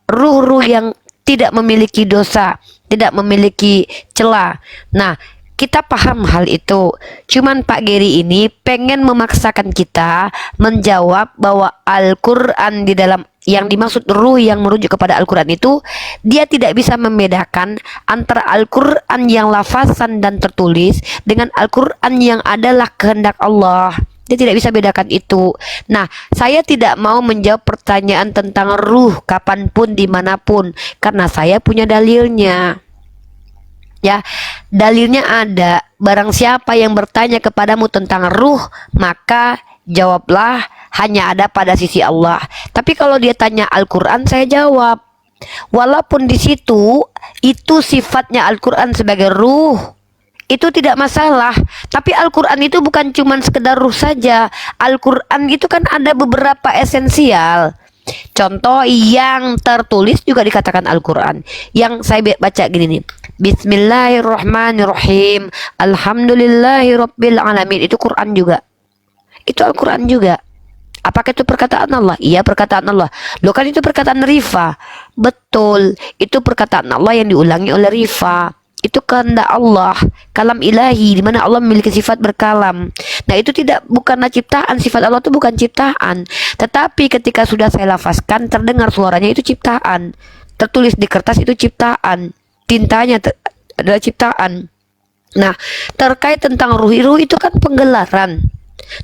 ruh-ruh yang tidak memiliki dosa, tidak memiliki celah. Nah, kita paham hal itu. Cuman Pak Geri ini pengen memaksakan kita menjawab bahwa Al-Quran di dalam yang dimaksud ruh yang merujuk kepada Al-Quran itu, dia tidak bisa membedakan antara Al-Quran yang lafazan dan tertulis dengan Al-Quran yang adalah kehendak Allah. Dia tidak bisa bedakan itu. Nah, saya tidak mau menjawab pertanyaan tentang ruh kapanpun, dimanapun, karena saya punya dalilnya. Ya, dalilnya ada. Barang siapa yang bertanya kepadamu tentang ruh, maka jawablah hanya ada pada sisi Allah. Tapi kalau dia tanya Al-Quran, saya jawab. Walaupun di situ itu sifatnya Al-Quran sebagai ruh, itu tidak masalah. Tapi Al-Quran itu bukan cuma sekedar ruh saja. Al-Quran itu kan ada beberapa esensial. Contoh yang tertulis juga dikatakan Al-Quran. Yang saya baca gini nih, Bismillahirrahmanirrahim, Alhamdulillahirabbil alamin. Itu Quran juga. Itu Al-Quran juga. Apakah itu perkataan Allah? Iya, perkataan Allah. Loh, kan itu perkataan Rifa. Betul, itu perkataan Allah yang diulangi oleh Rifa. Itu kehendak Allah, kalam ilahi, di mana Allah memiliki sifat berkalam. Nah, itu bukanlah ciptaan. Sifat Allah itu bukan ciptaan. Tetapi ketika sudah saya lafazkan, terdengar suaranya, itu ciptaan. Tertulis di kertas, itu ciptaan. Tintanya adalah ciptaan. Nah, terkait tentang ruh itu kan penggelaran.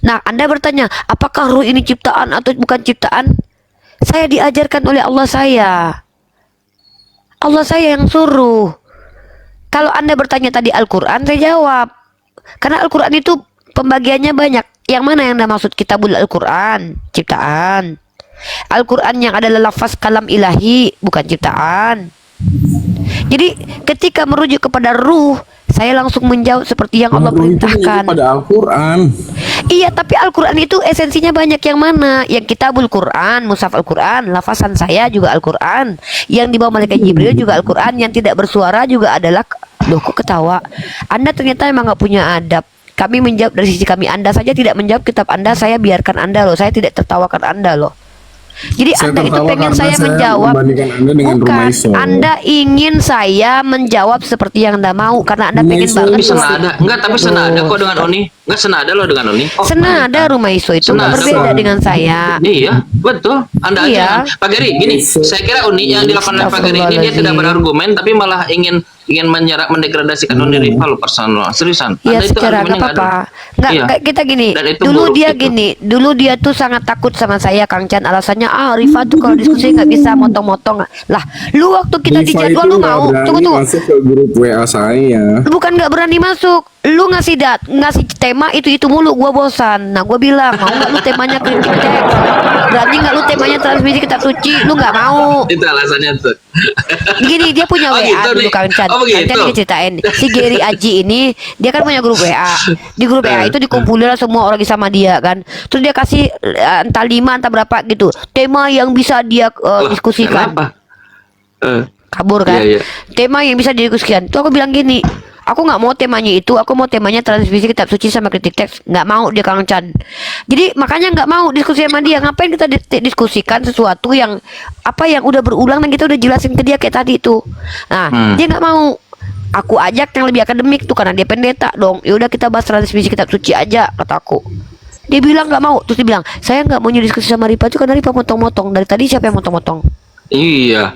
Nah, Anda bertanya, apakah ruh ini ciptaan atau bukan ciptaan? Saya diajarkan oleh Allah saya. Allah saya yang suruh. Kalau Anda bertanya tadi Al-Quran, saya jawab. Karena Al-Quran itu pembagiannya banyak. Yang mana yang Anda maksud? Kitabul Al-Quran, ciptaan. Al-Quran yang adalah lafaz kalam ilahi, bukan ciptaan. Jadi ketika merujuk kepada ruh, saya langsung menjawab seperti yang Allah perintahkan. Pada Al-Quran. Iya, tapi Al-Quran itu esensinya banyak. Yang mana? Yang Kitabul Quran, Mushaf Al-Quran, lafazan saya juga Al-Quran. Yang dibawa malaikat Jibril juga Al-Quran. Yang tidak bersuara juga adalah. Loh, kok ketawa? Anda ternyata memang nggak punya adab. Kami menjawab dari sisi kami. Anda saja tidak menjawab kitab Anda, saya biarkan Anda loh. Saya tidak tertawakan Anda loh. Jadi Saya Anda itu pengen saya karena menjawab. membandingkan Anda dengan Bukan, Rumaiso. Anda ingin saya menjawab seperti yang Anda mau, karena Anda pengen Rumaiso banget. Tapi senada, enggak, tapi senada kok dengan Oni. Enggak senada loh dengan Oni. Oh, Senada Rumaiso itu nggak Senada. berbeda dengan saya. Iya, betul. Anda Iya. aja. Pak Geri, gini, saya kira Uni yang dilakukan oleh Pak Geri ini dia tidak berargumen, tapi malah ingin menyerap, mendegradasikan Uni rival lo personal. Seriusan. Iya, Anda itu secara argumennya nggak apa-apa. Nggak, Iya. kita gini. Dan itu Dulu buruk dia itu. gini. Dulu dia tuh sangat takut sama saya, Kang Chan. Alasannya, Rifa tuh kalau diskusi nggak bisa motong-motong. Lah, lu waktu kita di Rifa jadwal itu lu nggak mau. berani Tunggu. masuk ke grup WA saya. Bukan nggak berani masuk. Lu ngasih tema itu mulu, gua bosan. Nah, gua bilang, mau nggak lu temanya kritik teks? Berani nggak lu temanya transmisi kitab suci? Lu nggak mau. Itu alasannya tuh. Gini, dia punya Oh, WA gitu dulu, nih. Kang Chan. Oh, Kang begitu. Chan ini ceritain. Si Geri Aji ini, dia kan punya grup WA. Di grup WA itu dikumpulin lah semua orang sama dia kan. Terus dia kasih entah 5 entah berapa gitu tema yang bisa dia diskusikan. Kenapa? Kabur kan. Iya, iya. Tema yang bisa didiskusikan. Tuh aku bilang gini, aku nggak mau temanya itu, aku mau temanya transmisi kitab suci sama kritik teks. Nggak mau dia, Kang Chan. Jadi makanya nggak mau diskusi sama dia. Ngapain kita diskusikan sesuatu yang yang udah berulang dan kita udah jelasin ke dia kayak tadi itu. Nah, dia nggak mau. Aku ajak yang lebih akademik tuh karena dia pendeta dong. Ya udah kita bahas transmisi kitab suci aja, kataku. Dia bilang nggak mau, terus dia bilang saya nggak mau diskusi sama Ripa itu karena Ripa motong-motong. Dari tadi siapa yang motong-motong? Iya.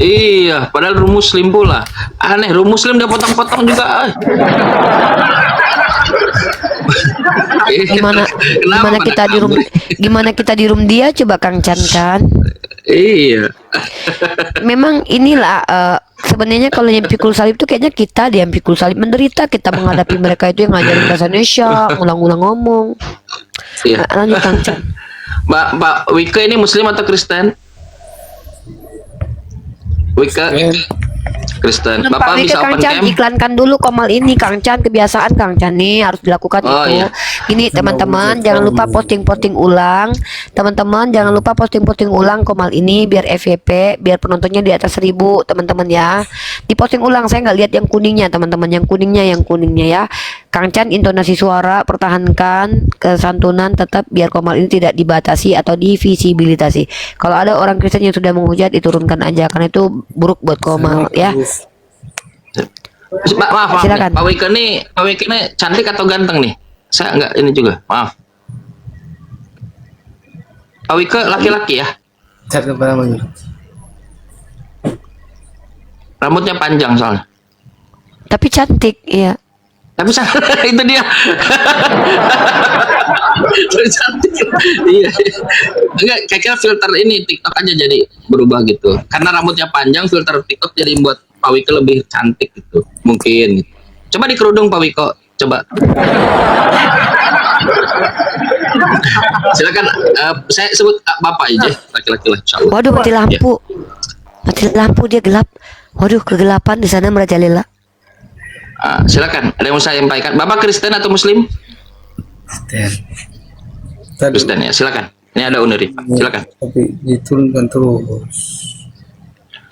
Iya, padahal rum muslim pula. Aneh, rum muslim dia potong-potong juga. Gimana Kenapa pada kita di room, kabur? gimana kita di room dia coba Kang Chan kan? Iya. Memang inilah sebenarnya kalau yang pikul salib itu kayaknya kita yang pikul salib menderita, kita menghadapi mereka itu yang ngajarin bahasa Indonesia, ulang-ulang ngomong. Iya. Lanjut Kang Chan. Mbak Wika ini muslim atau Kristen? Wika Kristen. Pak Bapak Wika, bisa Kang open Chan cam? iklankan dulu Komal ini Kang Chan, kebiasaan Kang Chan nih harus dilakukan Oh, itu. iya. Ini teman-teman jangan lupa posting-posting ulang. Teman-teman jangan lupa posting-posting ulang Komal ini biar FYP, biar penontonnya di atas 1000 teman-teman ya. Diposting ulang, saya nggak lihat yang kuningnya teman-teman, yang kuningnya ya. Kang Chan intonasi suara pertahankan, kesantunan tetap biar Komal ini tidak dibatasi atau divisibilitasi. Kalau ada orang Kristen yang sudah menghujat diturunkan aja karena itu buruk buat Komal ya. Maaf, Silakan. Pak Wika ini cantik atau ganteng nih? Saya enggak ini juga. Maaf. Pak Wika laki-laki ya? Cari namanya. Rambutnya panjang soalnya. Tapi cantik ya. Tapi itu dia. Cantik. Iya. Enggak, kira-kira filter ini TikTok aja jadi berubah gitu. Karena rambutnya panjang, filter TikTok jadi buat Pak Wiko lebih cantik gitu. Mungkin. Coba di kerudung Pak Wiko. Coba. Silakan. Saya sebut Bapak aja. Laki-laki lah, insyaallah. Waduh, mati lampu. Mati lampu, dia gelap. Waduh, kegelapan di sana merajalela. Silakan. Ada yang mau saya sampaikan? Bapak Kristen atau Muslim? Kristen ya. Silakan. Ini ada Unuri. Silakan. Tapi diturunkan terus.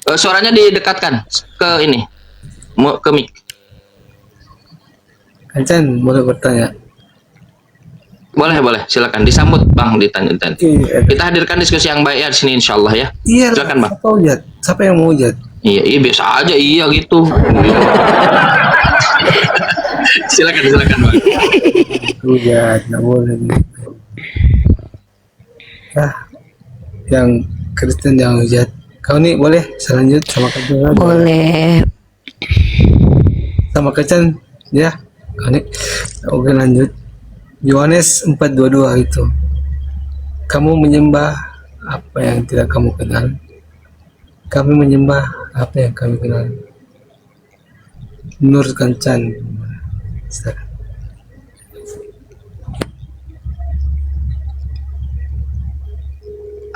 Suaranya didekatkan ke ini, ke mic. Kancan boleh bertanya. Boleh, silakan disambut Bang, ditanya. Kita hadirkan diskusi yang baik ya di sini insyaallah ya. Iya. Silakan Bang. Siapa hujat? Siapa yang mau hujat? Iya, biasa aja iya gitu. Silakan Bang. Hujat, nggak boleh. Yang Kristen yang hujat. Kau nih boleh selanjut sama Kancan. Boleh. Sama Kancan ya. Kau nih. Oke lanjut. Yohanes 4:22 itu. Kamu menyembah apa yang tidak kamu kenal. Kami menyembah apa yang kami kenal. Menurut Kancan. Silakan.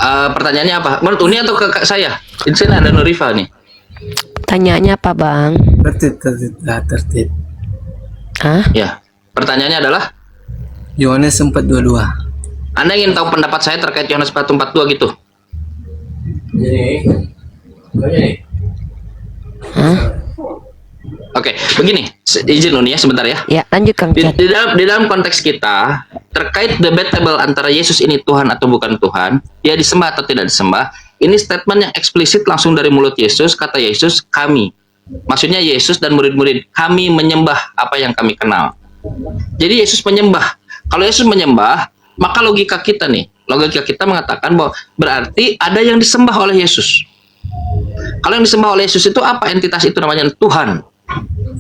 Pertanyaannya apa? Menurut Uni atau ke saya? Di sini ada Nurifa nih. Tanyanya apa, Bang? Tertib. Hah? Ya. Pertanyaannya adalah, Yohanes 4:22. Anda ingin tahu pendapat saya terkait Yohanes 4:42 gitu? Hah? Oke, begini, izin Uni ya sebentar ya. Ya, lanjut Kang Chan. Di dalam konteks kita terkait debatable antara Yesus ini Tuhan atau bukan Tuhan, dia disembah atau tidak disembah, ini statement yang eksplisit langsung dari mulut Yesus. Kata Yesus, kami, maksudnya Yesus dan murid-murid, kami menyembah apa yang kami kenal. Jadi Yesus menyembah. Kalau Yesus menyembah, maka logika kita mengatakan bahwa berarti ada yang disembah oleh Yesus. Kalau yang disembah oleh Yesus itu apa? Entitas itu namanya Tuhan,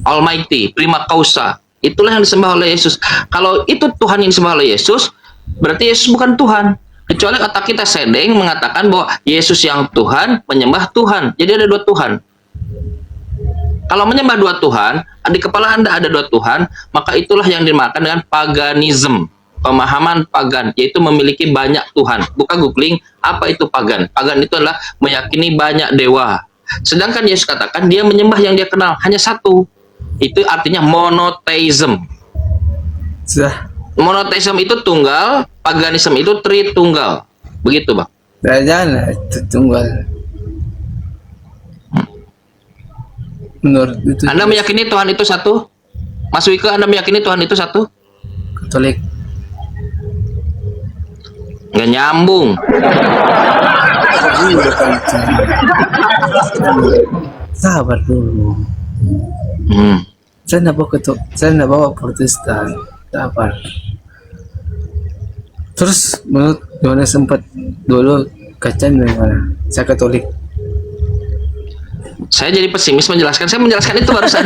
Almighty, Prima Causa. Itulah yang disembah oleh Yesus. Kalau itu Tuhan yang disembah oleh Yesus, berarti Yesus bukan Tuhan. Kecuali otak kita sedeng mengatakan bahwa Yesus yang Tuhan menyembah Tuhan. Jadi ada dua Tuhan. Kalau menyembah dua Tuhan, di kepala Anda ada dua Tuhan, maka itulah yang dinamakan dengan paganism, pemahaman pagan, yaitu memiliki banyak Tuhan. Buka googling, apa itu pagan? Pagan itu adalah meyakini banyak dewa. Sedangkan Yesus katakan dia menyembah yang dia kenal, hanya satu. Itu artinya monotheism. Sudah. Monotheism itu tunggal, paganism itu tritunggal. Begitu, Bang. Jangan itu tunggal. Menurut itu Anda meyakini Tuhan itu satu? Mas Wiko, Anda meyakini Tuhan itu satu? Katolik. Nggak nyambung. Sabar dulu. Saya nggak bawa Protestan. Sabar. Terus menurut Yohanes 4:22 kacanya bagaimana? Saya Katolik. Saya jadi pesimis menjelaskan. Saya menjelaskan itu barusan.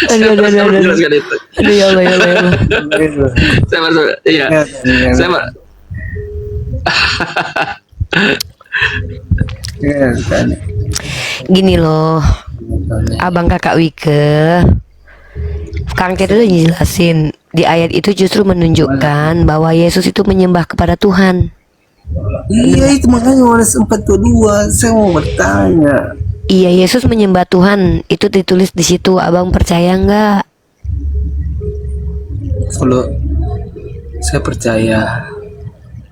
Saya menjelaskan itu. Aduh, ya Allah, ya Allah, ya Allah. Saya baru, iya. Saya baru, Ya, kan. Gini loh, abang kakak Wike, Kang Cet udah jelasin di ayat itu justru menunjukkan bahwa Yesus itu menyembah kepada Tuhan. Iya itu makanya Yohanes 4:22 saya mau bertanya. Iya, Yesus menyembah Tuhan, itu ditulis di situ. Abang percaya nggak? Kalau saya percaya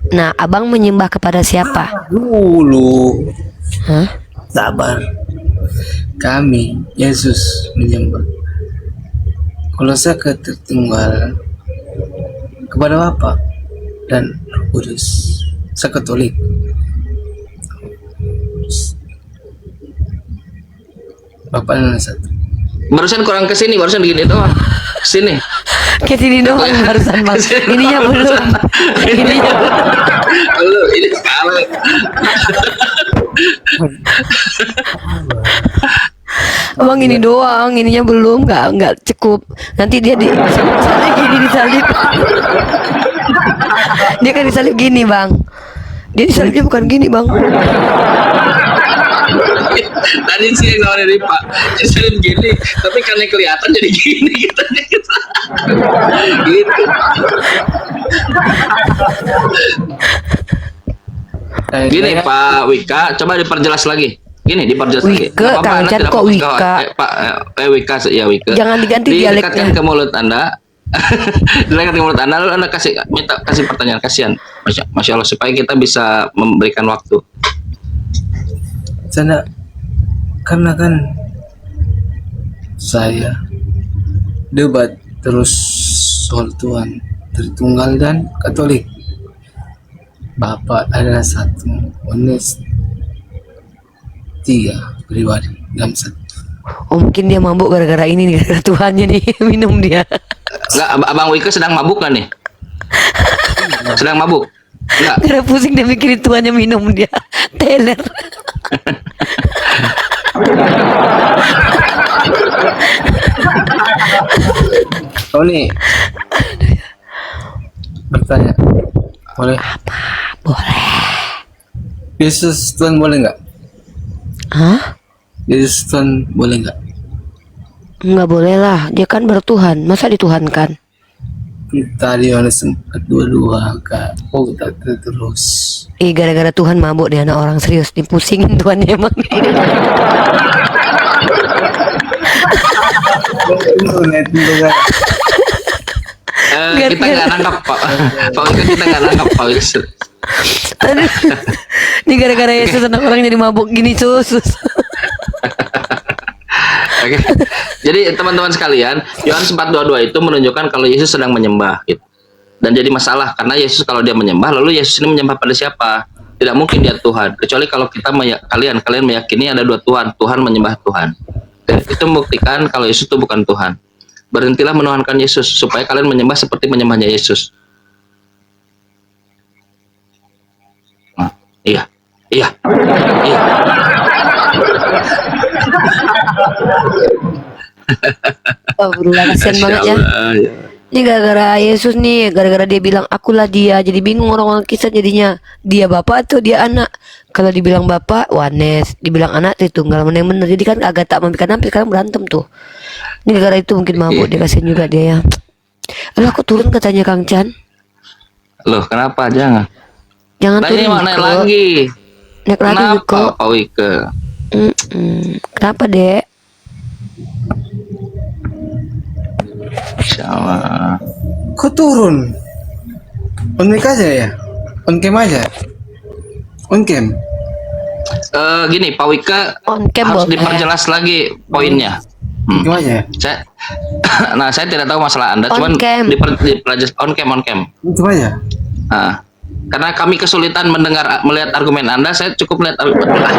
Nah, abang menyembah kepada siapa? dulu, Hah? sabar. Kami Yesus menyembah. Kalau saya ketertinggal kepada Bapa dan Roh Kudus. Saya Katolik. Bapa dan satu. barusan kurang kesini, barusan begini doang. Sini. Kayak sini doang barusan bang. Ininya belum. Ininya Lu ini salah. abang ini doang, ininya belum, nggak cukup. Nanti dia disalib gini disalib. Dia kan disalib gini bang. Dia disalibnya bukan gini bang. Tadi sih yang nawarin Ripa, jadi gini, tapi karena kelihatan jadi gini gitu. Gitu. Gini Pak Wika, coba diperjelas lagi. Gini diperjelas lagi. Wika, Nggak apa-apa, Kang Anda Cet, tidak kok fokus ke- Wika? Pak Wika, ya Wika. Jangan diganti Didekatkan dialeknya. ke mulut Anda. Didekatkan ke mulut Anda, lalu Anda kasih pertanyaan, kasihan. Masya Allah, supaya kita bisa memberikan waktu. Saya karena kan saya debat terus soal Tuhan Tritunggal dan Katolik. Bapak adalah satu, Yohanes 3 pribadi dalam satu. Oh mungkin dia mabuk gara-gara ini nih, gara-gara Tuhannya nih minum dia. Enggak, Abang Wika sedang mabuk kan nih? Sedang mabuk? Enggak. Gara pusing dia mikirin Tuhannya minum dia. Teler. Oh nih bertanya, boleh? Boleh. Yesus Tuhan boleh nggak? Hah? Yesus Tuhan boleh nggak? Nggak boleh lah, dia kan bertuhan, masa dituhankan? Kita di Yohanes 4:22 kak. Oh kita terus. Gara-gara Tuhan mabuk dia anak orang serius, dipusingin Tuhannya emang. Internet itu kan. Kita nggak nangkap Pak. Pak Wika, kita nggak nangkap Pak Wika. Aduh. Ini gara-gara Yesus anak orang jadi mabuk gini sus. Oke. Jadi teman-teman sekalian, Yohanes 4:22 itu menunjukkan kalau Yesus sedang menyembah gitu. Dan jadi masalah karena Yesus kalau dia menyembah, lalu Yesus ini menyembah pada siapa? Tidak mungkin dia Tuhan, kecuali kalau kita kalian meyakini ada dua Tuhan, Tuhan menyembah Tuhan. Itu membuktikan kalau Yesus itu bukan Tuhan. Berhentilah menuhankan Yesus supaya kalian menyembah seperti menyembahnya Yesus. Nah, iya. Iya. Iya. Oh, berulang kasihan banget ya. Ya. Ini gara-gara Yesus nih, gara-gara dia bilang akulah dia, jadi bingung orang-orang kisah jadinya dia bapak atau dia anak. Kalau dibilang bapak, Yohanes, dibilang anak Tritunggal, mana yang bener. Jadi kan agak tak memikirkan sampai sekarang berantem tuh. Ini gara-gara itu mungkin mabuk, dia kasihan juga dia ya. Alah aku turun katanya Kang Chan. Loh, kenapa? Jangan. Jangan Nah, turun ini mau naik Wiko. lagi. Naik lagi Wiko. Kenapa Pak Wika? Kenapa dek? Insya Allah. Kok turun? On mic aja ya? On cam aja? On cam? Gini, Pak Wika On cam harus boleh. diperjelas lagi poinnya. Cam aja ya? Saya, nah saya tidak tahu masalah Anda, On cuman cam. diperjelas on cam. Cam aja? Nah, Karena kami kesulitan melihat argumen Anda, saya cukup melihat argumen Anda.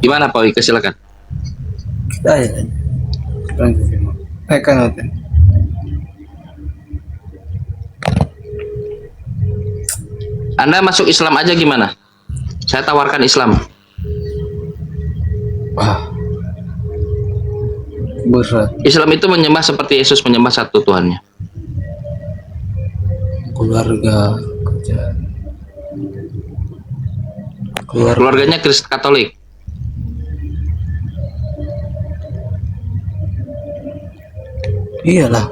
Gimana Pak Wika, silakan. Kita ya kan. Kan hotel. Anda masuk Islam aja gimana? Saya tawarkan Islam. Wah. Berat. Islam itu menyembah seperti Yesus menyembah satu Tuhannya. Keluarga kerjaan. Keluarganya Kristen Katolik. Iyalah.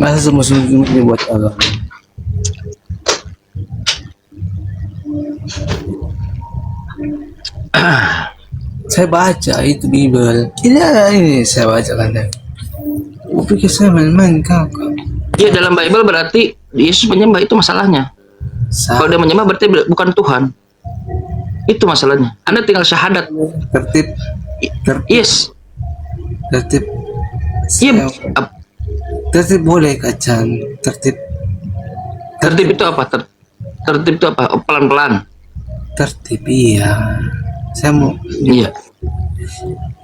Masa semua ini buat agama. Saya baca itu Bible. Ini saya baca kan. Aku pikir saya main-main kau. Iya, dalam Bible berarti Yesus menyembah, itu masalahnya. Kalau dia menyembah berarti bukan Tuhan. Itu masalahnya. Anda tinggal syahadat. Tertib. Yes. Tertib. Iya. Tertib boleh kacang. Tertib. Tertib itu apa? Tertib itu apa? Oh, pelan-pelan. Tertib iya. Saya mau. Iya.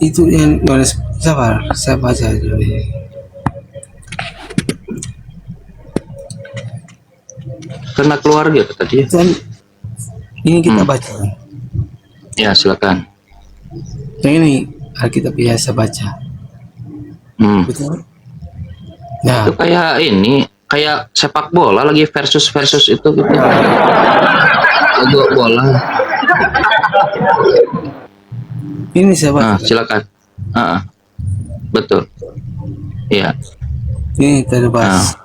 Itu yang nulis sabar. Saya baca dulu. Karena keluarga kata dia. Dan ini kita baca. Ya, silakan. Yang ini Alkitab biasa baca. Betul? Nah, Itu kayak ini, kayak sepak bola lagi versus itu gitu. Lagu bola. ini saya baca. Nah, silakan. Betul. Iya. Ini kita bahas.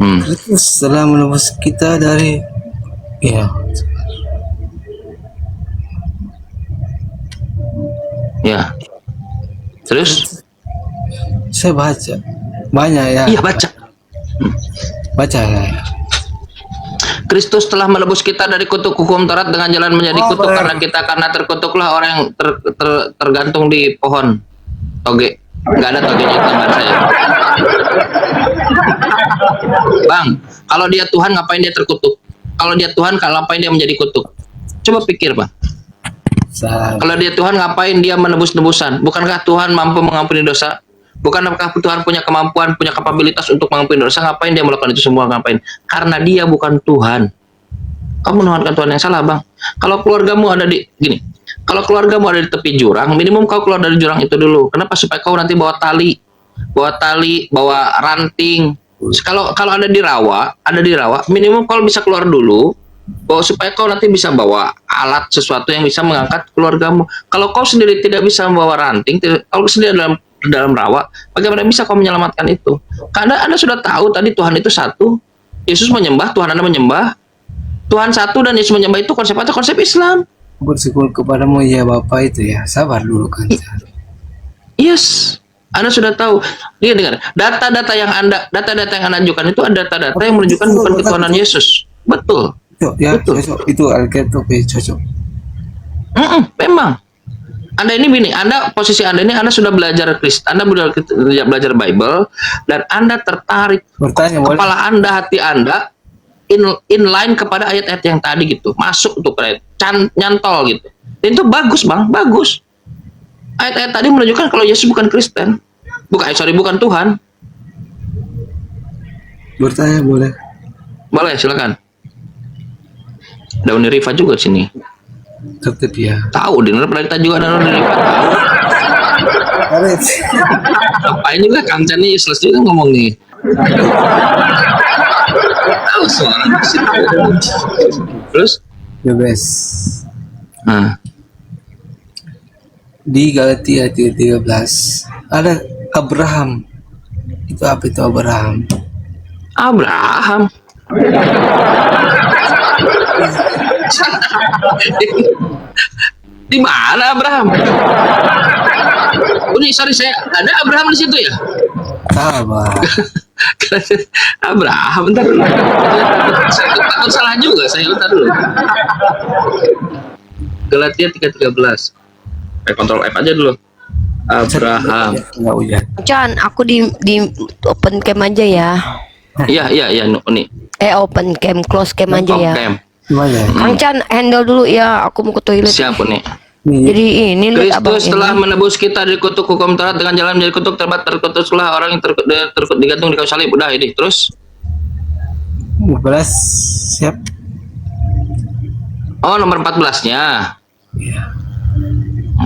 Kristus telah menebus kita dari ya. Ya. Terus? Saya baca banyak ya. Iya, baca. Baca ya. Kristus telah menebus kita dari kutuk hukum Taurat dengan jalan menjadi kutuk karena terkutuklah orang yang tergantung di pohon toge. Nggak ada togenya di gambar saya. Bang, kalau dia Tuhan ngapain dia terkutuk? Kalau dia Tuhan, ngapain dia menjadi kutuk? Coba pikir, Bang. Kalau dia Tuhan, ngapain dia menebus-nebusan? Bukankah Tuhan mampu mengampuni dosa? Bukankah Tuhan punya kemampuan, punya kapabilitas untuk mengampuni dosa? Ngapain dia melakukan itu semua? Ngapain? Karena dia bukan Tuhan. Kamu menuhankan Tuhan yang salah, Bang. Kalau keluargamu ada di gini, kalau keluargamu ada di tepi jurang, minimum kau keluar dari jurang itu dulu. Kenapa? Supaya kau nanti bawa tali, bawa ranting. Kalau ada di rawa, minimum kau bisa keluar dulu. Supaya kau nanti bisa bawa alat sesuatu yang bisa mengangkat keluargamu. Kalau kau sendiri tidak bisa membawa ranting, kalau sendiri dalam rawa, bagaimana bisa kau menyelamatkan itu? Karena Anda sudah tahu tadi Tuhan itu satu, Yesus menyembah, Tuhan Anda menyembah, Tuhan satu dan Yesus menyembah, itu konsep apa? Konsep Islam. Bersyukur kepadamu ya Bapak itu ya. Sabar dulu kan. Yes. Anda sudah tahu. Lihat dengar. Data-data yang Anda ajukan itu ada data-data yang menunjukkan bukan ketuhanan Yesus. Betul. Ya, betul. cocok. Itu Alkitab cocok. Memang. Anda ini gini, posisi Anda ini Anda sudah belajar Kristen, Anda belajar Bible, dan Anda tertarik. Bertanya, kepala boleh? Anda, hati Anda inline kepada ayat-ayat yang tadi gitu, masuk tuh nyantol gitu. Dan itu bagus, Bang, bagus. Ayat-ayat tadi menunjukkan kalau Yesus bukan Kristen, bukan Tuhan. Bertanya boleh? Boleh, silakan. Daun Rifa juga sini. Tertib ya. Tahu, dengar pernah kita juga Daun Rifa. Apain juga Kang Chan nih useless juga ngomong nih. Tahu suara musik. Terus? Bebas. Di Galatia 13 ada Abraham. Itu apa itu Abraham? Abraham. Di mana Abraham? Oh, sorry, saya ada Abraham di situ ya? Sabar. Abraham, bentar dulu. Saya takut salah juga, saya bentar dulu. Galatia 3:13. Kontrol F aja dulu. Abraham. Nggak hujan. Chan, aku di open cam aja ya. Iya, nih. Open cam, close cam aja ya. Oke. Gimana? Kang Chan, handle dulu ya. Aku mau ke toilet. Siap nih. Nih, Jadi ini lihat abang Kristus telah ini. menebus kita dari kutuk hukum Taurat dengan jalan menjadi kutuk terkutuslah orang yang digantung di kayu salib. Udah ini terus. 15 siap. Oh, nomor 14-nya. Iya.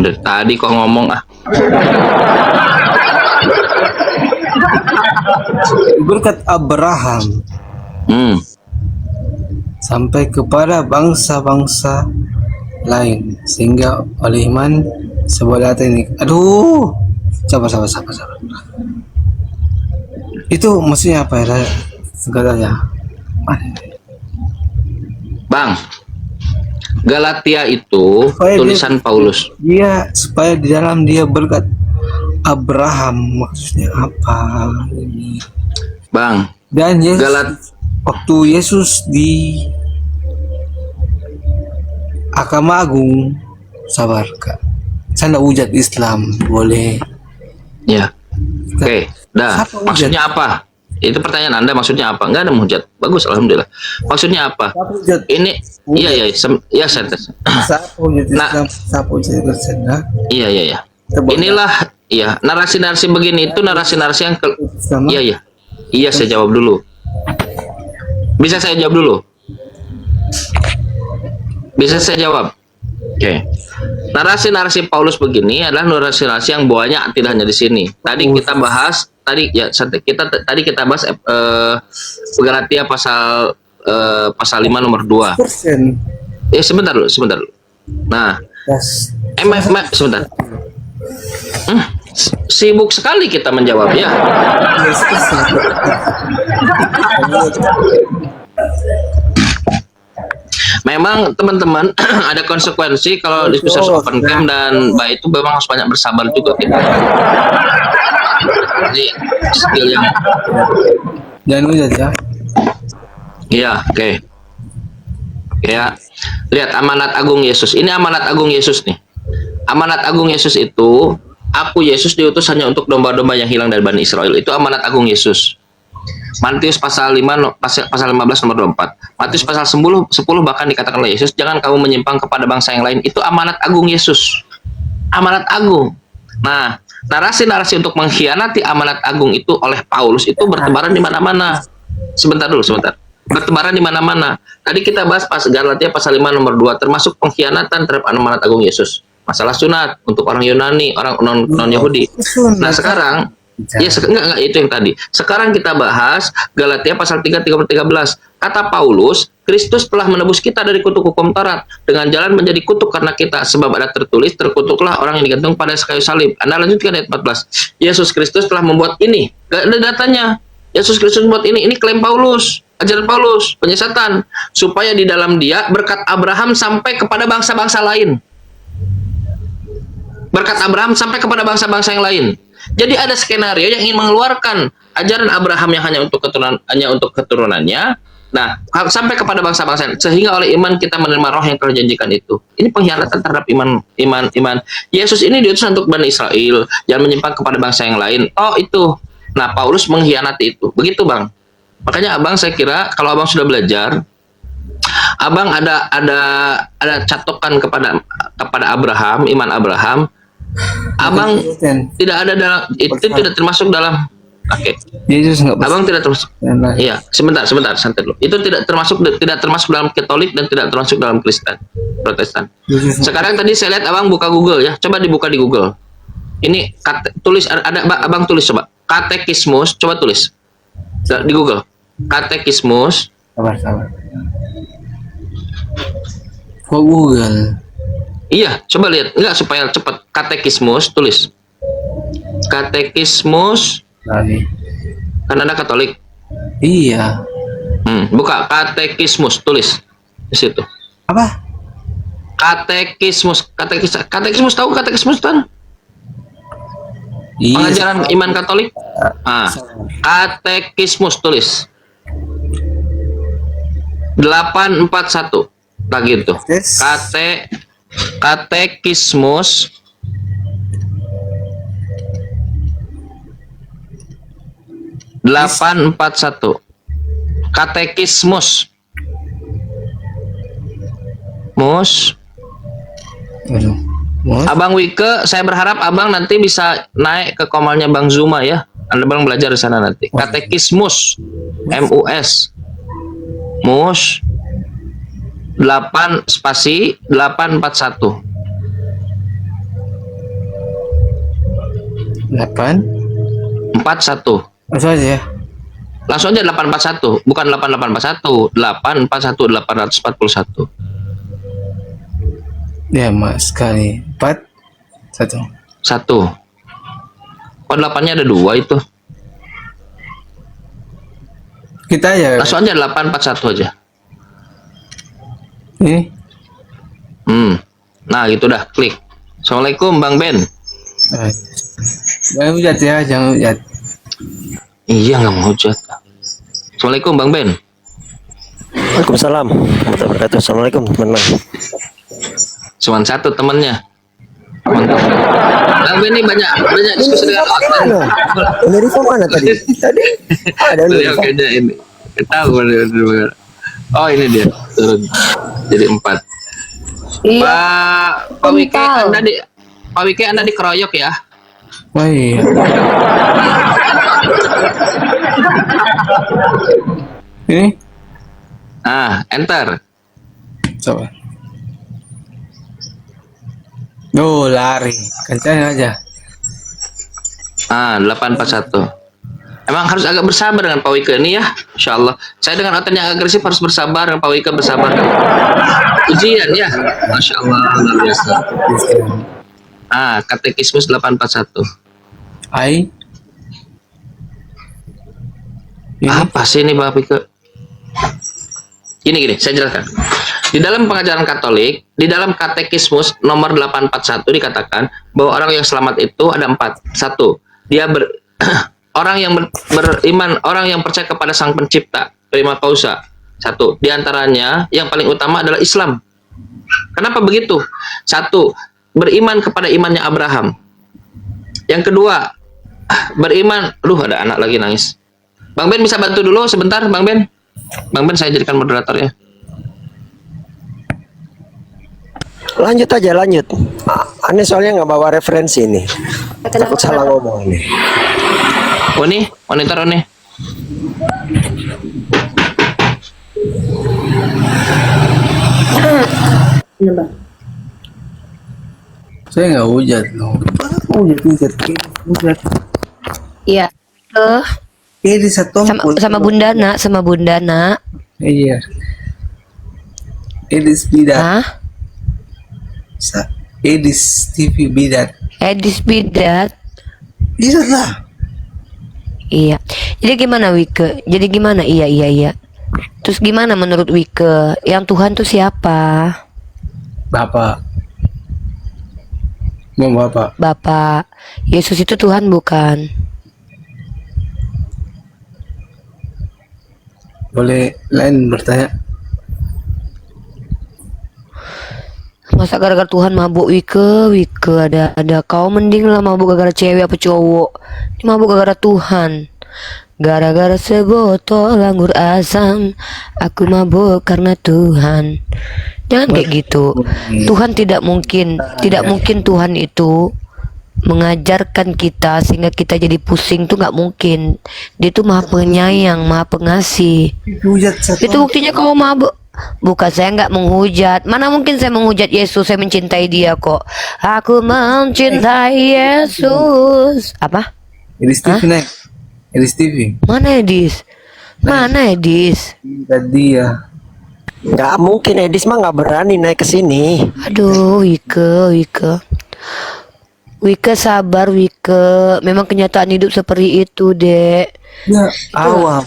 Udah tadi kok ngomong ah. Berkat Abraham sampai kepada bangsa-bangsa lain, sehingga oleh iman sebuah data ini. Aduh, sabar. Itu maksudnya apa ya? Segalanya. Bang, Galatia itu Supaya tulisan Paulus. Dia supaya di dalam dia berkat Abraham, maksudnya apa ini? Bang, Dan Yesus, Galat waktu Yesus di Mahkamah Agung, sabar kak, sana ujat Islam boleh. ya. Oke, dah. Siapa Maksudnya apa? Itu pertanyaan Anda maksudnya apa? Enggak ada mujat. Bagus, alhamdulillah. Maksudnya apa? Siapa ujat? Ini iya sentence. Siapa ujat Nah. Islam? Siapa ujat Islam? Iya. Inilah ya, narasi-narasi begini itu narasi-narasi yang Islam. Iya. Iya, saya jawab dulu. Bisa saya jawab dulu? Bisa saya jawab? Oke. Narasi-narasi Paulus begini adalah narasi-narasi yang banyak, tidak hanya di sini. Tadi kita bahas kita bahas Galatia pasal 5 nomor 2. Persen. Sebentar dulu. Nah, Yes. sebentar. Sibuk sekali kita menjawab ya. Yes, persen. Memang teman-teman ada konsekuensi kalau diskusi open cam dan baik itu memang harus banyak bersabar juga kita. Jadi skill yang Jangan ujat ya. iya, oke. Ya, lihat amanat agung Yesus. Ini amanat agung Yesus nih. Amanat agung Yesus itu, aku Yesus diutus hanya untuk domba-domba yang hilang dari Bani Israel. Itu amanat agung Yesus. Matius pasal 5 pasal 15 nomor 24. Matius pasal 10 bahkan dikatakan oleh Yesus, jangan kamu menyimpang kepada bangsa yang lain. Itu amanat agung Yesus. Amanat agung. Nah, narasi-narasi untuk mengkhianati amanat agung itu oleh Paulus itu bertebaran di mana-mana. Sebentar. Bertebaran di mana-mana. Tadi kita bahas pas Galatia pasal 5 nomor 2 termasuk pengkhianatan terhadap amanat agung Yesus. Masalah sunat untuk orang Yunani, orang non-Yahudi. Nah, sekarang enggak itu yang tadi. Sekarang kita bahas Galatia pasal 3 13. Kata Paulus, Kristus telah menebus kita dari kutuk hukum Taurat dengan jalan menjadi kutuk karena kita, sebab ada tertulis terkutuklah orang yang digantung pada kayu salib. Anda lanjutkan ayat 14. Yesus Kristus telah membuat ini. Gak ada datanya. Yesus Kristus membuat ini klaim Paulus, ajaran Paulus, penyesatan supaya di dalam dia berkat Abraham sampai kepada bangsa-bangsa lain. Berkat Abraham sampai kepada bangsa-bangsa yang lain. Jadi ada skenario yang ingin mengeluarkan ajaran Abraham yang hanya untuk keturunannya. Nah, sampai kepada bangsa-bangsa sehingga oleh iman kita menerima roh yang telah dijanjikan itu. Ini pengkhianatan terhadap iman. Yesus ini diutus untuk Bani Israel, jangan menyimpang kepada bangsa yang lain. Oh, itu. Nah, Paulus mengkhianati itu. Begitu, Bang. Makanya Abang saya kira kalau Abang sudah belajar, Abang ada catokan kepada Abraham, iman Abraham. Abang tidak ada dalam itu, tidak termasuk dalam. Oke. Yesus nggak Abang tidak termasuk. Iya, sebentar, santai dulu. Itu tidak termasuk dalam Katolik dan tidak termasuk dalam Kristen, Protestan. Sekarang tadi saya lihat Abang buka Google ya. Coba dibuka di Google. Ini tulis ada Abang tulis coba. Katekismus, coba tulis. Di Google. Katekismus. Sabar. Kok Google? Iya, coba lihat. Enggak, supaya cepat. Katekismus, tulis. Katekismus. Lagi. Kan ada Katolik. Iya. Buka katekismus, tulis di situ. Apa? Katekismus tahu katekismus kan? Iya. Pengajaran iman Katolik. Katekismus tulis. 841 lagi itu. Yes. Katekismus 841. Katekismus. Mus. Aduh. Mus. Abang Wike, saya berharap Abang nanti bisa naik ke komalnya Bang Zuma ya. Anda Bang belajar di sana nanti. Katekismus. MUS. Mus. 8 spasi 841. 8. 41. Langsung aja ya. Langsung aja 841, bukan 8841, 841 841. Ya, Mas, sekali. 4 1. 1. Kok 8-nya ada 2 itu? Kita aja. Langsung aja 841 aja. Ini. Nah, gitu dah, klik. Assalamualaikum Bang Ben. Jangan hujat ya, jangan hujat. Iya, nggak mau hujat. Assalamualaikum Bang Ben. Waalaikumsalam warahmatullahi wabarakatuh. Assalamualaikum teman-teman. Cuman satu temennya. Mantap. Bang Ben ini banyak diskusi dengan orang. Ini Rifo mana tadi? Tadi ada nih. Beliau kayaknya ini. Tahu mana. Oh, ini dia turun jadi 4. Iya. Pak Wike, Pak Wike Anda dikeroyok ya. Oh iya. Ini. Enter. Coba. Oh, lari. Kencang aja. 841. Emang harus agak bersabar dengan Pak Wike ini ya. Insya Allah. Saya dengan otot yang agresif harus bersabar, dengan Pak Wike bersabar. Ujian ya. Masya Allah, luar biasa. Katekismus 841. Ai. Ini. Apa sih ini Pak Wike? Gini, saya jelaskan. Di dalam pengajaran Katolik, di dalam Katekismus nomor 841 dikatakan bahwa orang yang selamat itu ada 4. 1. Dia orang yang beriman, orang yang percaya kepada Sang Pencipta, prima causa. 1. Di antaranya yang paling utama adalah Islam. Kenapa begitu? 1. Beriman kepada imannya Abraham. Yang kedua, beriman. Ada anak lagi nangis. Bang Ben bisa bantu dulu sebentar, Bang Ben. Bang Ben saya jadikan moderator ya. Lanjut aja, lanjut. Aneh soalnya nggak bawa referensi nih. Takut salah ngomong nih. Oh nih, monitor nih. Saya nggak hujat loh. Hujat. Iya. Di satu Sama Bunda Nak. Iya. Edis bidat. Hah? Edis TV bidat. Edis bidat. Bisa lah. Iya. Jadi gimana Wike? Jadi gimana? Iya. Terus gimana menurut Wike? Yang Tuhan tuh siapa? Bapak. Mau bapak. Bapak. Yesus itu Tuhan bukan? Boleh lain bertanya. Masa gara-gara Tuhan mabuk Wike ada kau mending lah mabuk gara-gara cewek apa cowok. Ini mabuk gara-gara Tuhan. Gara-gara sebotol anggur asam, aku mabuk karena Tuhan. Jangan kayak gitu. Tuhan tidak mungkin Tuhan itu mengajarkan kita sehingga kita jadi pusing, tuh nggak mungkin. Dia tuh maha penyayang, maha pengasih. Itu buktinya kau mabuk. Bukan, saya nggak menghujat. Mana mungkin saya menghujat Yesus? Saya mencintai dia kok. Aku mencintai Yesus. Apa? Edis TV naik. Edis TV. Mana Edis? Mana Edis? Tadi ya. Nggak mungkin, Edis mah nggak berani naik ke sini. Aduh, Wike sabar Wike. Memang kenyataan hidup seperti itu, Dek. Ya, awam.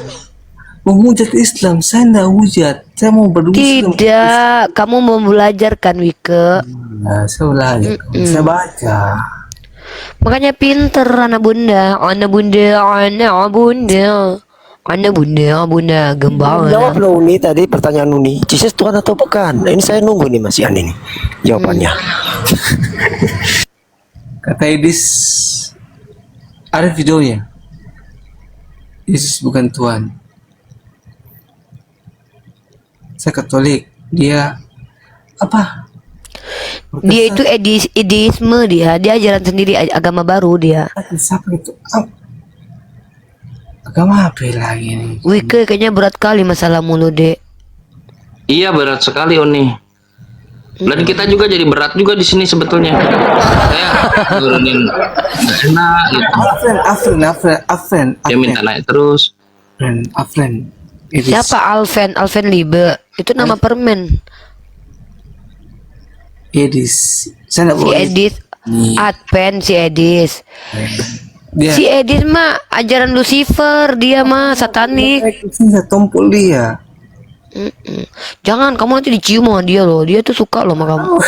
Menghujat Islam, saya nggak hujat. Saya mau bermuslim. Tidak, kamu mau belajar kan Wike? Nah, saya belajar. Saya baca. Makanya pinter anak bunda gembala. Jawab loh Uni tadi pertanyaan Uni. Jesus Tuhan atau bukan? Nah, ini saya nunggu nih Mas Ian ini jawabannya. Kata Edis, ada videonya. Yesus bukan Tuhan. Saya Katolik, dia apa? Dia itu ideisme, dia ajaran sendiri, agama baru dia. Siapa itu? Agama apa lagi nih? Wike kayaknya berat kali masalah mulu, Dek. Iya berat sekali Oni. Dan kita juga jadi berat juga di sini sebetulnya. Saya nurunin nggak enak gitu. Afren. Dia minta naik terus. Afren. Siapa Alven Libe? Itu nama permen. Edis. Saya nggak Si boleh. Edis, Advent si Edis. Dia. Si Edis mah ajaran Lucifer, dia mah satanik. Saya tompol dia. Jangan, kamu nanti dicium sama dia loh. Dia tuh suka loh sama kamu.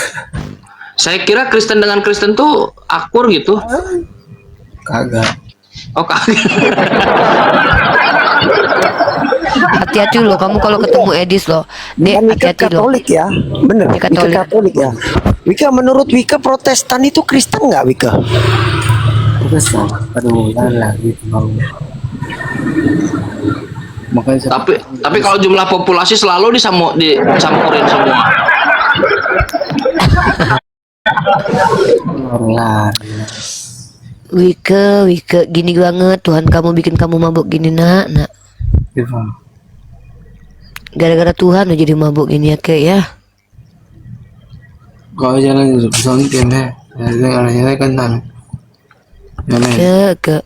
Saya kira Kristen dengan Kristen tuh akur gitu. Kagak. Oh kagak. Hati-hati loh kamu kalau ketemu Edis loh. Dek, Kan Wika hati-hati loh. Katolik ya, bener. Dia Wika Katolik. Katolik ya. Wika, menurut Wika Protestan itu Kristen nggak, Wika? Protestan. Aduh, lah gitu bang. Makanya saya Tapi kalau jumlah populasi selalu dicampurin semua. lah. Wike, gini banget. Tuhan kamu bikin kamu mabuk gini, nak. Gitu bang. Gara-gara Tuhan lo jadi mabuk gini ya, Kek ya. Kalau jalan di pesantren ya, jalan kan tan. Jalan. Kek.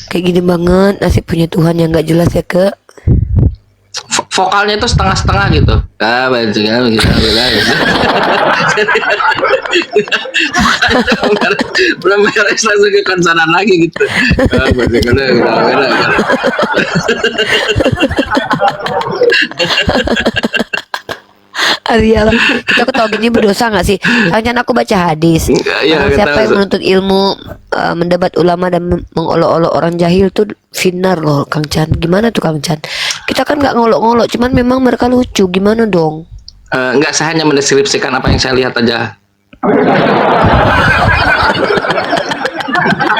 Kayak gini banget, nasib punya Tuhan yang nggak jelas ya, Kek. Vokalnya itu setengah-setengah gitu. Bajingan gitu. Belum beres langsung ke konsonan lagi gitu. Bajingan. Iya, kita ketawa gini berdosa nggak sih? Hanya aku baca hadis. Iya, Barang siapa kita- yang menuntut ilmu, mendebat ulama dan mengolok-olok orang jahil tuh finar loh, Kang Chan. Gimana tuh Kang Chan? Kita kan nggak ngolok-ngolok, cuman memang mereka lucu. Gimana dong? Enggak, saya hanya mendeskripsikan apa yang saya lihat aja.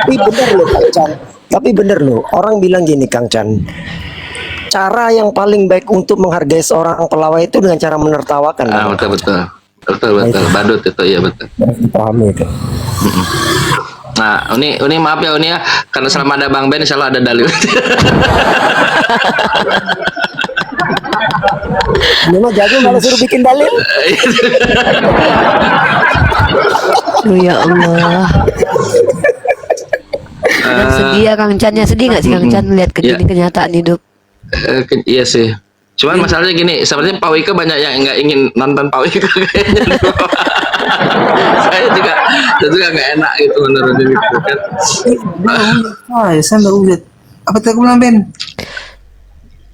Tapi bener loh Kang Chan. Tapi bener loh, orang bilang gini Kang Chan. Cara yang paling baik untuk menghargai seorang pelawak itu dengan cara menertawakan. Betul. Badut itu, iya betul. Dipahami itu. Nah, ini maaf ya Uni ya, karena selama ada Bang Ben, insyaallah ada dalil. Ini mah jago kalau suruh bikin dalil. Oh ya Allah. Dan sedih ya Kang Chan, ya sedih nggak sih Kang Chan lihat kenyataan hidup? Iya sih. Cuman masalahnya gini, sepertinya Pak Wika banyak yang nggak ingin nonton Pak Wika kayaknya. saya juga nggak enak gitu menurut diri gitu kan. Saya nggak udah. Apa tadi aku bilang Ben?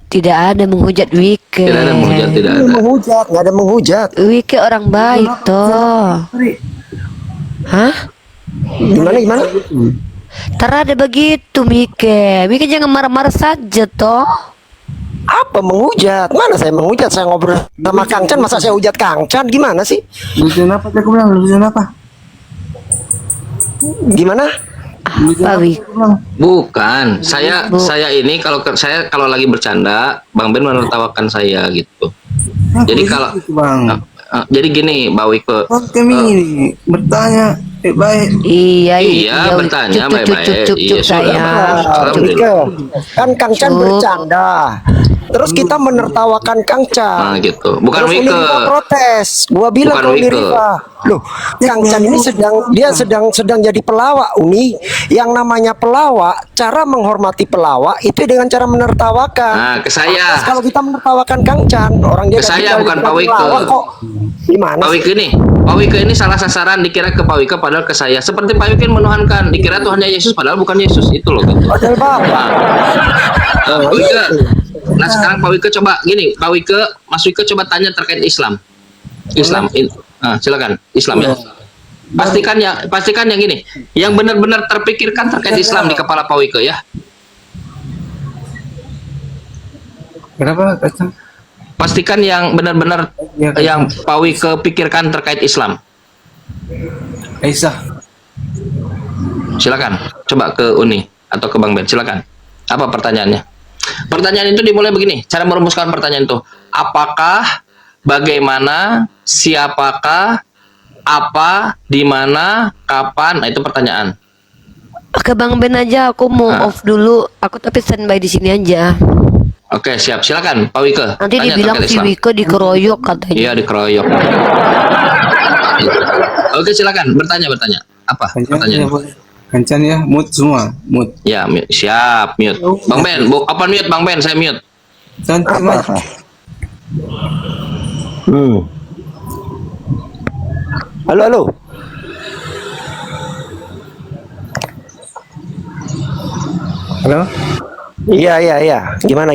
Tidak ada menghujat Wike. Tidak ada menghujat, tidak ada. Menghujat, nggak ada menghujat. Wike orang baik toh. Hah? Gimana? Tara ada begitu Wike. Wike jangan marah-marah saja toh. Apa menghujat? Mana saya menghujat? Saya ngobrol sama Kang Chan, masa saya hujat Kang Chan? Gimana sih? Lucuan apa tadi aku bilang? Lucuan apa? Gimana? Apa Wike? Bukan, saya ini kalau lagi bercanda, Bang Ben menertawakan saya gitu. Jadi kalau bang, jadi gini, Mbak Wike. kami ini bertanya baik. Iya, bertanya baik-baik. Iya, sudah. saya. Alhamdulillah. Kan Kang Chan bercanda. Terus kita menertawakan Kang Nah, Chan. gitu. Bukan Terus Uni Wike. Riva protes. Gua bilang Bukan ke Uni Wike. Riva, loh, Kang Chan ini sedang jadi pelawak, Uni. Yang namanya pelawak, cara menghormati pelawak itu dengan cara menertawakan. Nah, ke saya. Terus kalau kita menertawakan Kang Chan, orang dia Ke nggak saya, bisa bukan dibilang Pak Wike. pelawak kok. Gimana Pak sih? Wike ini salah sasaran, dikira ke Pak Wike padahal ke saya. Seperti Pak Wike menuhankan, dikira Tuhannya Yesus padahal bukan Yesus, itu loh gitu. Padahal Bapak. Pak Wike. Nah, sekarang Pak Wike coba gini, Mas Wike coba tanya terkait Islam. Silakan Islam ya. Pastikan yang gini, yang benar-benar terpikirkan terkait Islam di kepala Pak Wike ya. Kenapa kacang? Pastikan yang benar-benar Ya, Kak. yang Pak Wike pikirkan terkait Islam. Aisyah. Silakan, coba ke Uni atau ke Bang Ben, silakan. Apa pertanyaannya? Pertanyaan itu dimulai begini, cara merumuskan pertanyaan itu. Apakah, bagaimana, siapakah, apa, di mana, kapan? Nah, itu pertanyaan. Oke Bang Ben aja, aku mau off dulu. Aku tapi standby di sini aja. Oke, siap. Silakan, Pak Wike. Nanti Tanya dibilang terkait si Islam. Wiko dikeroyok katanya. Iya, dikeroyok. Oke, silakan. Bertanya. Apa Kancan ya pertanyaan? boleh. Kancan ya, mute semua, mute. Ya, siap, mute. Bang Ben, open mute, Bang Ben, saya mute. Cantik mas. Halo, halo. Halo, Iya. Gimana?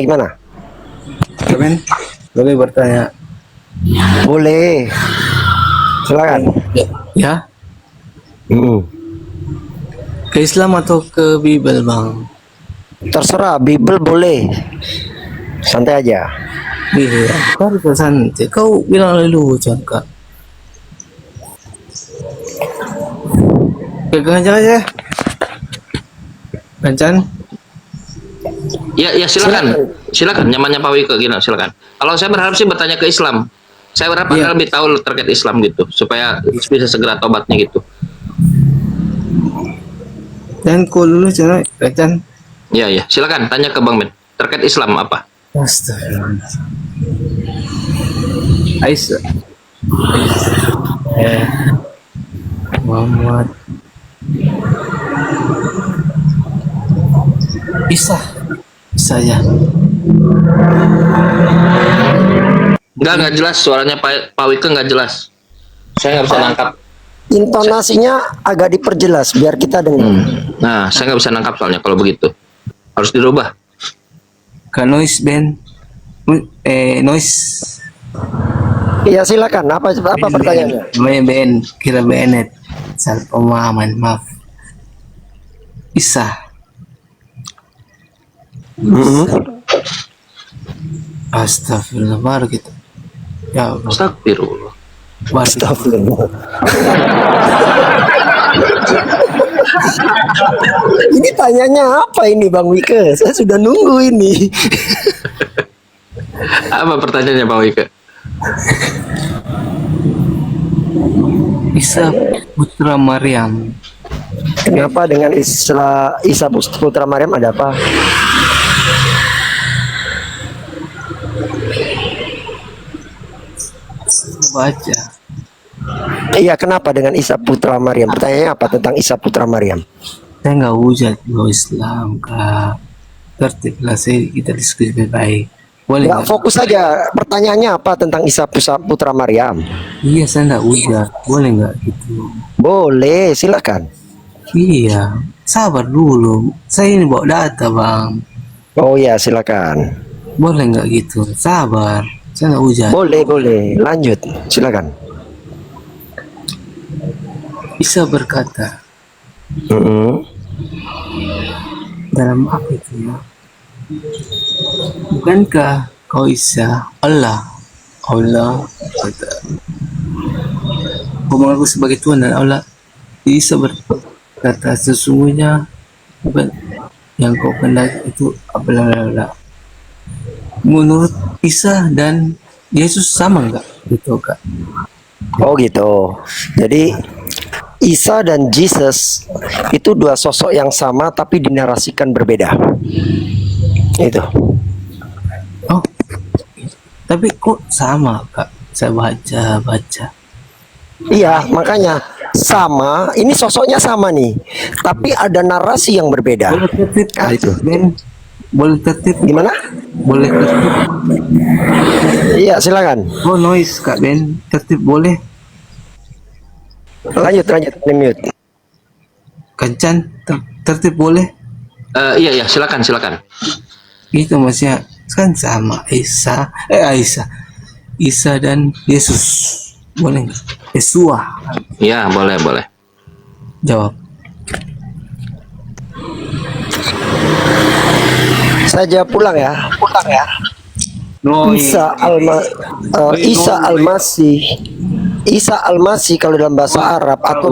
Ben, boleh bertanya? Boleh. Silakan. Ya, ke Islam atau ke Bible bang? Terserah, Bible boleh. Santai aja. Iya, kan santai. Kau bilang lalu cakap. Pegang aja. Kancan. Ya, silakan. Nyamannya Pak Wike, gini, silakan. Kalau saya berharap sih bertanya ke Islam. Saya berharap Anda lebih tahu terkait Islam gitu, supaya bisa segera tobatnya gitu. Dan kau dulu cina, Kancan. Ya, silakan tanya ke Bang Ben terkait Islam apa? Astagfirullah. Aisyah. Muhammad. Isa. Saya. Enggak jelas suaranya Pak Wike, nggak jelas. Saya nggak bisa nangkap. Intonasinya agak diperjelas biar kita dengar. Nah, saya nggak bisa nangkap soalnya kalau begitu. Harus dirubah. Kan noise Ben. Noise. Iya, silakan. Apa pertanyaannya? Namanya Ben, kira Bennett. Salah pemahaman, maaf. Isa. Astagfirullah, baru gitu. Ya Allah. Astagfirullah. Astagfirullah. Ini tanyanya apa ini Bang Wike? Saya sudah nunggu ini. Apa pertanyaannya Pak Wike? Isa putra Maryam. Kenapa dengan Isa putra Maryam ada apa? Baca. Iya, kenapa dengan Isa putra Maryam? Pertanyaannya apa tentang Isa putra Maryam? Saya nggak hujat lo Islam kak. Tertib lah, kita diskusi baik. Boleh Nggak, nggak? fokus saja. Pertanyaannya apa tentang Isa putra Maryam? Iya, saya nggak hujat. Boleh nggak gitu? Boleh, silakan. Iya, sabar dulu. Saya ini bawa data bang. Oh ya, silakan. Boleh nggak gitu? Sabar. Saya nggak hujat. Boleh. Lanjut, silakan. Isa berkata dalam apa itu ya? Bukankah kau Isa Allah kata kau mengaku sebagai Tuhan dan Allah? Isa berkata sesungguhnya bukan yang kau kehendaki itu bla. Menurut Isa dan Yesus sama nggak gitu kak? Oh gitu. Jadi Isa dan Jesus itu dua sosok yang sama tapi dinarasikan berbeda. Itu. Oh, tapi kok sama kak? Saya baca. Iya, makanya sama. Ini sosoknya sama nih, tapi ada narasi yang berbeda. Boleh tertib Nah, itu. Ben? Boleh tertib? Gimana? Boleh tertib? Iya, silakan. Oh noise kak Ben, tertib boleh? Lanjut, mute. Kancan, tertib boleh? Iya, silakan. Itu maksudnya kan sama Isa dan Yesus, boleh nggak? Yesua, Ya, boleh. jawab. Saya pulang ya. Isa Al-Masih kalau dalam bahasa Arab atau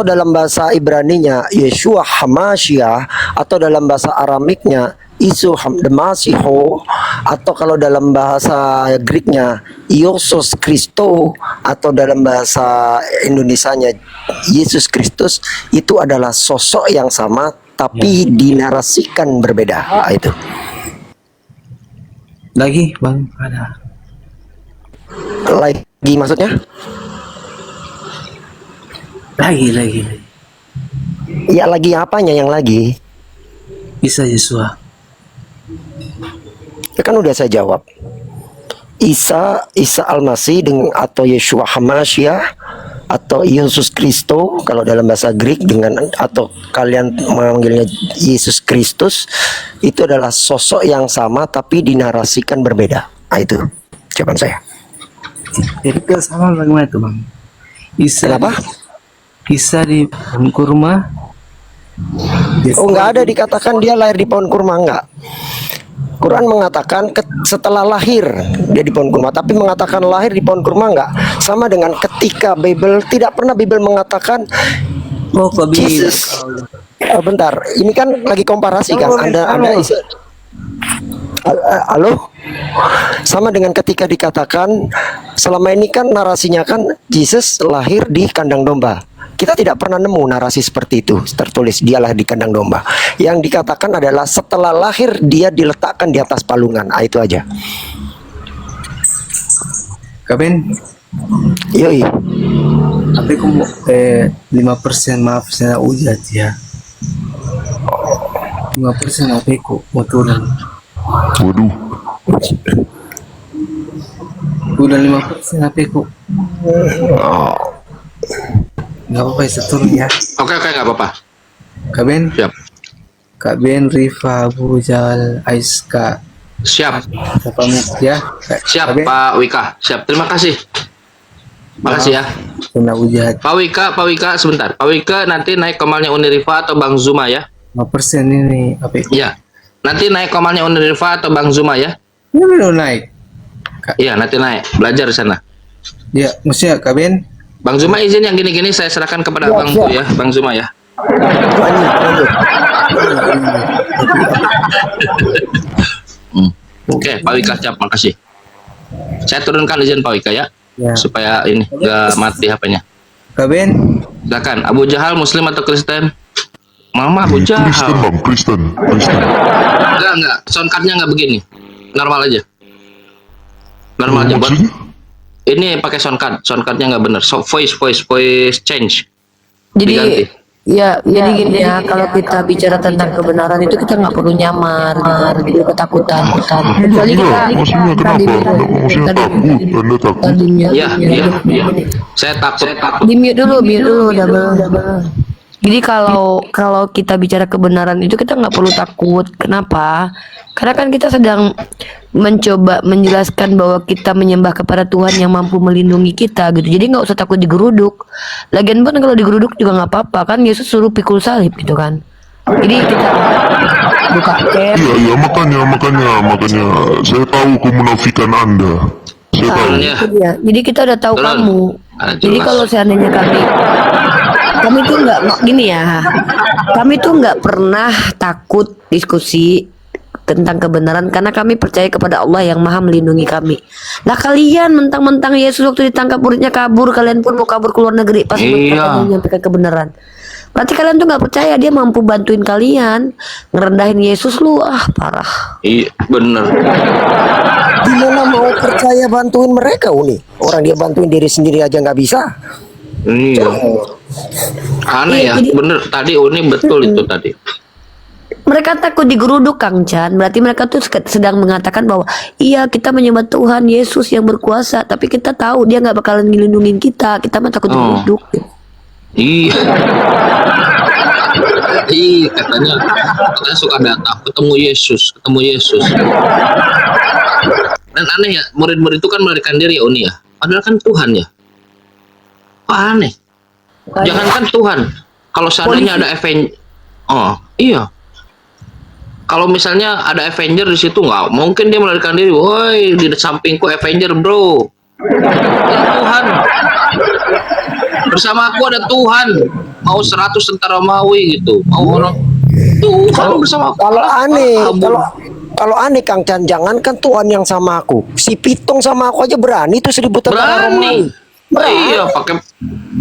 dalam bahasa Ibraninya Yeshua Hamashiach atau dalam bahasa Aramiknya Isu Masiho, atau kalau dalam bahasa Greeknya Iosos Kristo, atau dalam bahasa Indonesianya Yesus Kristus, itu adalah sosok yang sama tapi dinarasikan berbeda. Itu Lagi bang ada. lagi maksudnya Lagi. ya, lagi apanya yang lagi? Isa Yesua. Ya kan udah saya jawab. Isa Al-Masih dengan atau Yeshua Hamashiach atau Yesus Kristo kalau dalam bahasa Greek, dengan atau kalian memanggilnya Yesus Kristus, itu adalah sosok yang sama tapi dinarasikan berbeda. Nah, itu jawaban saya. Jadi kalau sama bagaimana itu bang? Isa. Kenapa? Isa di pohon kurma. Oh, nggak ada dikatakan dia lahir di pohon kurma, enggak. Quran mengatakan setelah lahir dia di pohon kurma, tapi mengatakan lahir di pohon kurma enggak. Sama dengan ketika Bible, tidak pernah Bible mengatakan Oh lebih. Jesus. Bentar, ini kan lagi komparasi kan. Anda halo? Sama dengan ketika dikatakan selama ini kan narasinya kan Jesus lahir di kandang domba. Kita tidak pernah nemu narasi seperti itu tertulis dia lahir di kandang domba. Yang dikatakan adalah setelah lahir dia diletakkan di atas palungan. Ah, itu aja. Kabin, Yoi. tapi kamu 5% maaf saya ujat ya. 5% apa ku mau turun. Waduh, Udah 5% apa ku. Nggak apa-apa ya turun ya. Oke, nggak apa-apa. Kabin, Siap. Kak Ben, Rifa, Bujal, Aiska, Siap. pamit ya. Siap, Kabin, Pak Wika. Siap. Terima kasih. Makasih ya. kena ujat. Pak Wika sebentar. Pak Wika nanti naik komalnya Unirifa atau Bang Zuma ya? 5% ini apa? Iya. Nanti naik komalnya Unirifa atau Bang Zuma ya? Ini belum naik. Iya, nanti naik. Belajar di sana. Ya, maksudnya Kak Ben, Bang Zuma izin yang gini-gini saya serahkan kepada Bang Tu ya, Bang Zuma ya. Oke, Pak Wika siap, makasih. Saya turunkan izin Pak Wika ya, ya. supaya ini nggak mati HP-nya. Kak Ben, Silakan. Abu Jahal Muslim atau Kristen? Mama Abu Kristen Jahal. bang, Kristen. Enggak. Soundcardnya nggak begini. Normal aja. Normal aja buat. Maksudnya? Ini pakai soundcardnya nggak bener. So, voice change. Jadi Diganti. jadi gini ya, kalau kita bicara tentang kebenaran itu kita nggak perlu nyamar, gitu, ketakutan. Kecuali kita Maksudnya kenapa? Maksudnya takut, Anda takut? Iya. Saya takut. Di mute dulu, double. Jadi kalau kita bicara kebenaran itu kita nggak perlu takut. Kenapa? Karena kan kita sedang mencoba menjelaskan bahwa kita menyembah kepada Tuhan yang mampu melindungi kita gitu. Jadi nggak usah takut digeruduk. Lagian pun kalau digeruduk juga nggak apa-apa kan. Yesus suruh pikul salib gitu kan. Jadi kita buka cap. Iya, makanya saya tahu kemunafikan Anda. Saya tahu. Iya. Ya, jadi kita udah tahu Betul. kamu. Ah, Jadi jelas. kalau seandainya kami tuh nggak gini ya, kami tuh nggak pernah takut diskusi tentang kebenaran karena kami percaya kepada Allah yang maha melindungi kami. Lah kalian mentang-mentang Yesus waktu ditangkap muridnya kabur, kalian pun mau kabur ke luar negeri pas Iya. menyampaikan kebenaran. Berarti kalian tuh nggak percaya dia mampu bantuin kalian, ngerendahin Yesus lu, parah. Iya, bener. Gimana mau percaya bantuin mereka, Uni? Orang dia bantuin diri sendiri aja nggak bisa. Iya. Aneh ya, Iya, jadi- bener. Tadi Uni betul itu tadi. Mereka takut digeruduk Kang Chan. Berarti mereka tuh sedang mengatakan bahwa iya kita menyembah Tuhan Yesus yang berkuasa, tapi kita tahu dia nggak bakalan ngelindungin kita. Kita mah takut digeruduk. Iya. katanya suka datang ketemu Yesus. Dan aneh ya, murid-murid itu kan melarikan diri ya Uni ya. Padahal kan Tuhan ya. Kok aneh? Jangankan Tuhan, kalau seandainya ada Avenger, iya. Kalau misalnya ada Avenger di situ nggak mungkin dia melarikan diri. Woi, di sampingku Avenger bro. Ini Tuhan. Bersama aku ada Tuhan. Mau 100 tentara Romawi gitu. Mau orang Tuhan bersama aku. Kalau aneh, Kabur. kalau aneh Kang Chan, jangankan Tuhan yang sama aku, si Pitung sama aku aja berani tuh 1000 tentara Romawi. Berani. Iya, pakai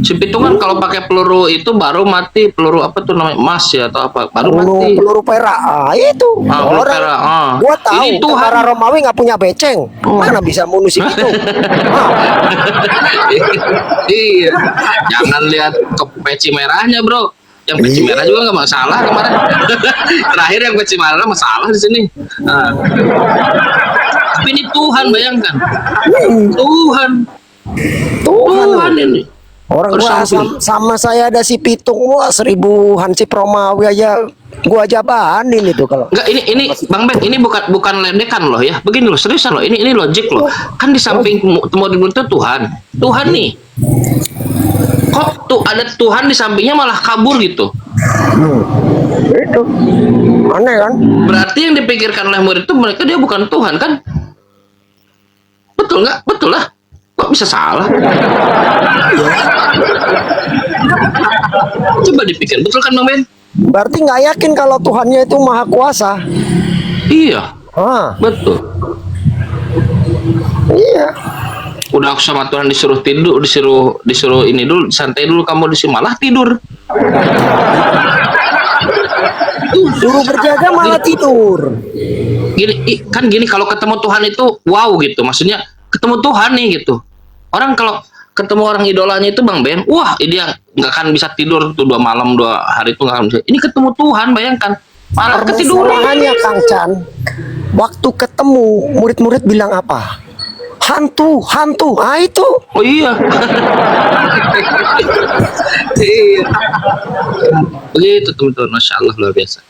si Pitungan kalau pakai peluru itu baru mati, peluru apa tuh namanya, emas ya atau apa, baru mati. Peluru perak, itu Peluru perak, gua tahu Ini Tuhan. tentara Romawi nggak punya beceng, mana bisa bunuh si Pitung. Iya, jangan lihat ke peci merahnya, bro. Yang peci merah juga nggak masalah kemarin. Terakhir yang peci merah masalah di sini. Nah. Tapi ini Tuhan, bayangkan. Tuhan ini. Orang Harus gua sama- sama saya ada si Pitung, wah 1000 hansip Romawi aja gua jabanin itu kalau. Enggak, ini Bang Ben, ini bukan ledekan loh ya. Begini loh, seriusan loh. Ini logik loh. Kan di samping Timur itu Tuhan nih. Kok tuh ada Tuhan di sampingnya malah kabur gitu? Itu aneh kan? Berarti yang dipikirkan oleh murid itu mereka dia bukan Tuhan kan? Betul nggak? Betul lah. Kok bisa salah? Coba dipikir, betul kan Bang Ben? Berarti nggak yakin kalau Tuhannya itu maha kuasa. Iya, Ah, betul. iya. Udah aku sama Tuhan disuruh tidur, disuruh ini dulu, santai dulu, kamu disuruh malah tidur. Suruh berjaga malah tidur. Gini kalau ketemu Tuhan itu wow gitu, maksudnya ketemu Tuhan nih gitu. Orang kalau ketemu orang idolanya itu Bang Ben, wah dia nggak akan bisa tidur tuh 2 malam 2 hari itu nggak akan bisa. Ini ketemu Tuhan, bayangkan malah ketiduran. Permasalahannya Kang Chan, waktu ketemu murid-murid bilang apa? Hantu. Ah itu. Oh iya. Iya. Begitu teman-teman, Masya Allah luar biasa.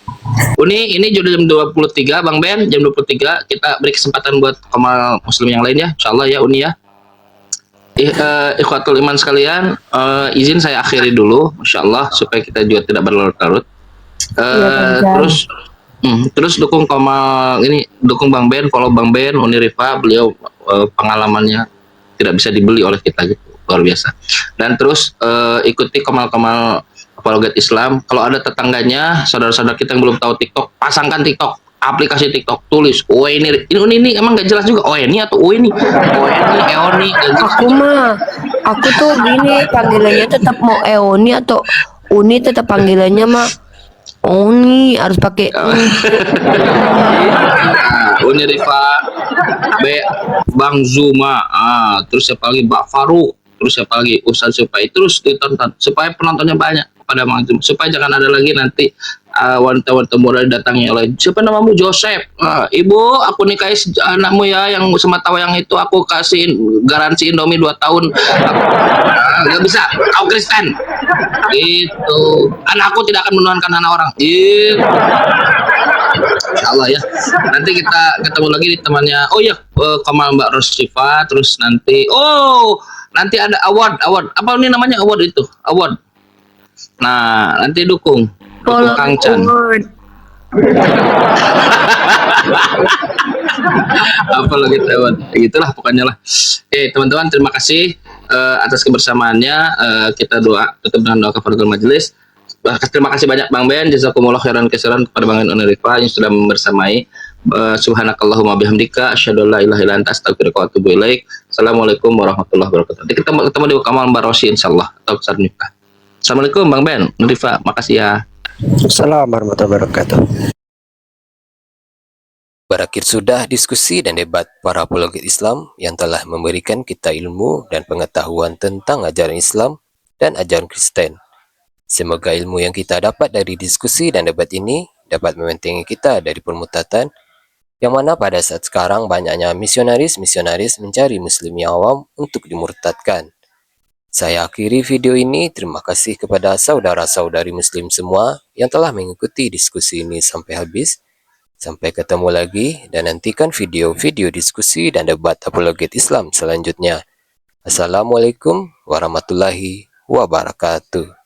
Ini sudah jam 23 Bang Ben, jam 23 kita beri kesempatan buat kaum muslim yang lain ya, Insya Allah ya Uni ya. Ikhwatul iman sekalian, izin saya akhiri dulu, Masya Allah, supaya kita juga tidak berlarut-larut. Terus dukung dukung Bang Ben, follow Bang Ben, Uni Rifa, beliau pengalamannya tidak bisa dibeli oleh kita gitu, luar biasa. Dan terus ikuti Kamal Apologet Islam. Kalau ada tetangganya, saudara-saudara kita yang belum tahu TikTok, pasangkan TikTok, aplikasi TikTok, tulis ini emang gak jelas juga, ini atau ini, Eoni. Aku tuh gini, panggilannya tetap mau Eoni atau Uni, tetap panggilannya mah Oni, harus pakai Uni Rifa, Bang Zuma, terus siapa lagi, Mbak Faruk, terus siapa lagi, Ustaz, supaya terus ditonton, supaya penontonnya banyak pada Bang Zuma, supaya jangan ada lagi nanti wanita-wanita muda didatangi oleh siapa namamu, Joseph, ibu aku nikahi anakmu ya yang semata wayang itu, aku kasih garansi Indomie 2 tahun. Nggak bisa, kau Kristen itu, anakku tidak akan menuhankan anak orang gitu. Insya Allah ya. Nanti kita ketemu lagi di temannya. Oh iya, Kamal Mbak Rosifa. Terus nanti ada award apa ini namanya, award itu, award. Nah nanti dukung Kang Chan. Apa lagi teman, gitulah pokoknya lah. Oke teman-teman, terima kasih atas kebersamaannya. Kita tutup dengan doa kafaratul majelis. Terima kasih banyak Bang Ben, jazakumullah khairan katsiran kepada Bang Ben Rifa yang sudah membersamai. Subhanakallahumma bihamdika asyhadu an la ilaha illa anta astaghfiruka wa atubu ilaik. Assalamualaikum warahmatullahi wabarakatuh. Kita ketemu di Kamal Mbak Rosi insyaallah atau besar nikah. Assalamualaikum Bang Ben Rifa, makasih ya. Assalamualaikum warahmatullahi wabarakatuh. Berakhir sudah diskusi dan debat para apologet Islam yang telah memberikan kita ilmu dan pengetahuan tentang ajaran Islam dan ajaran Kristen. Semoga ilmu yang kita dapat dari diskusi dan debat ini dapat membentengi kita dari permutatan, yang mana pada saat sekarang banyaknya misionaris mencari muslim yang awam untuk dimurtadkan. Saya akhiri video ini. Terima kasih kepada saudara-saudari muslim semua yang telah mengikuti diskusi ini sampai habis. Sampai ketemu lagi dan nantikan video-video diskusi dan debat apologet Islam selanjutnya. Assalamualaikum warahmatullahi wabarakatuh.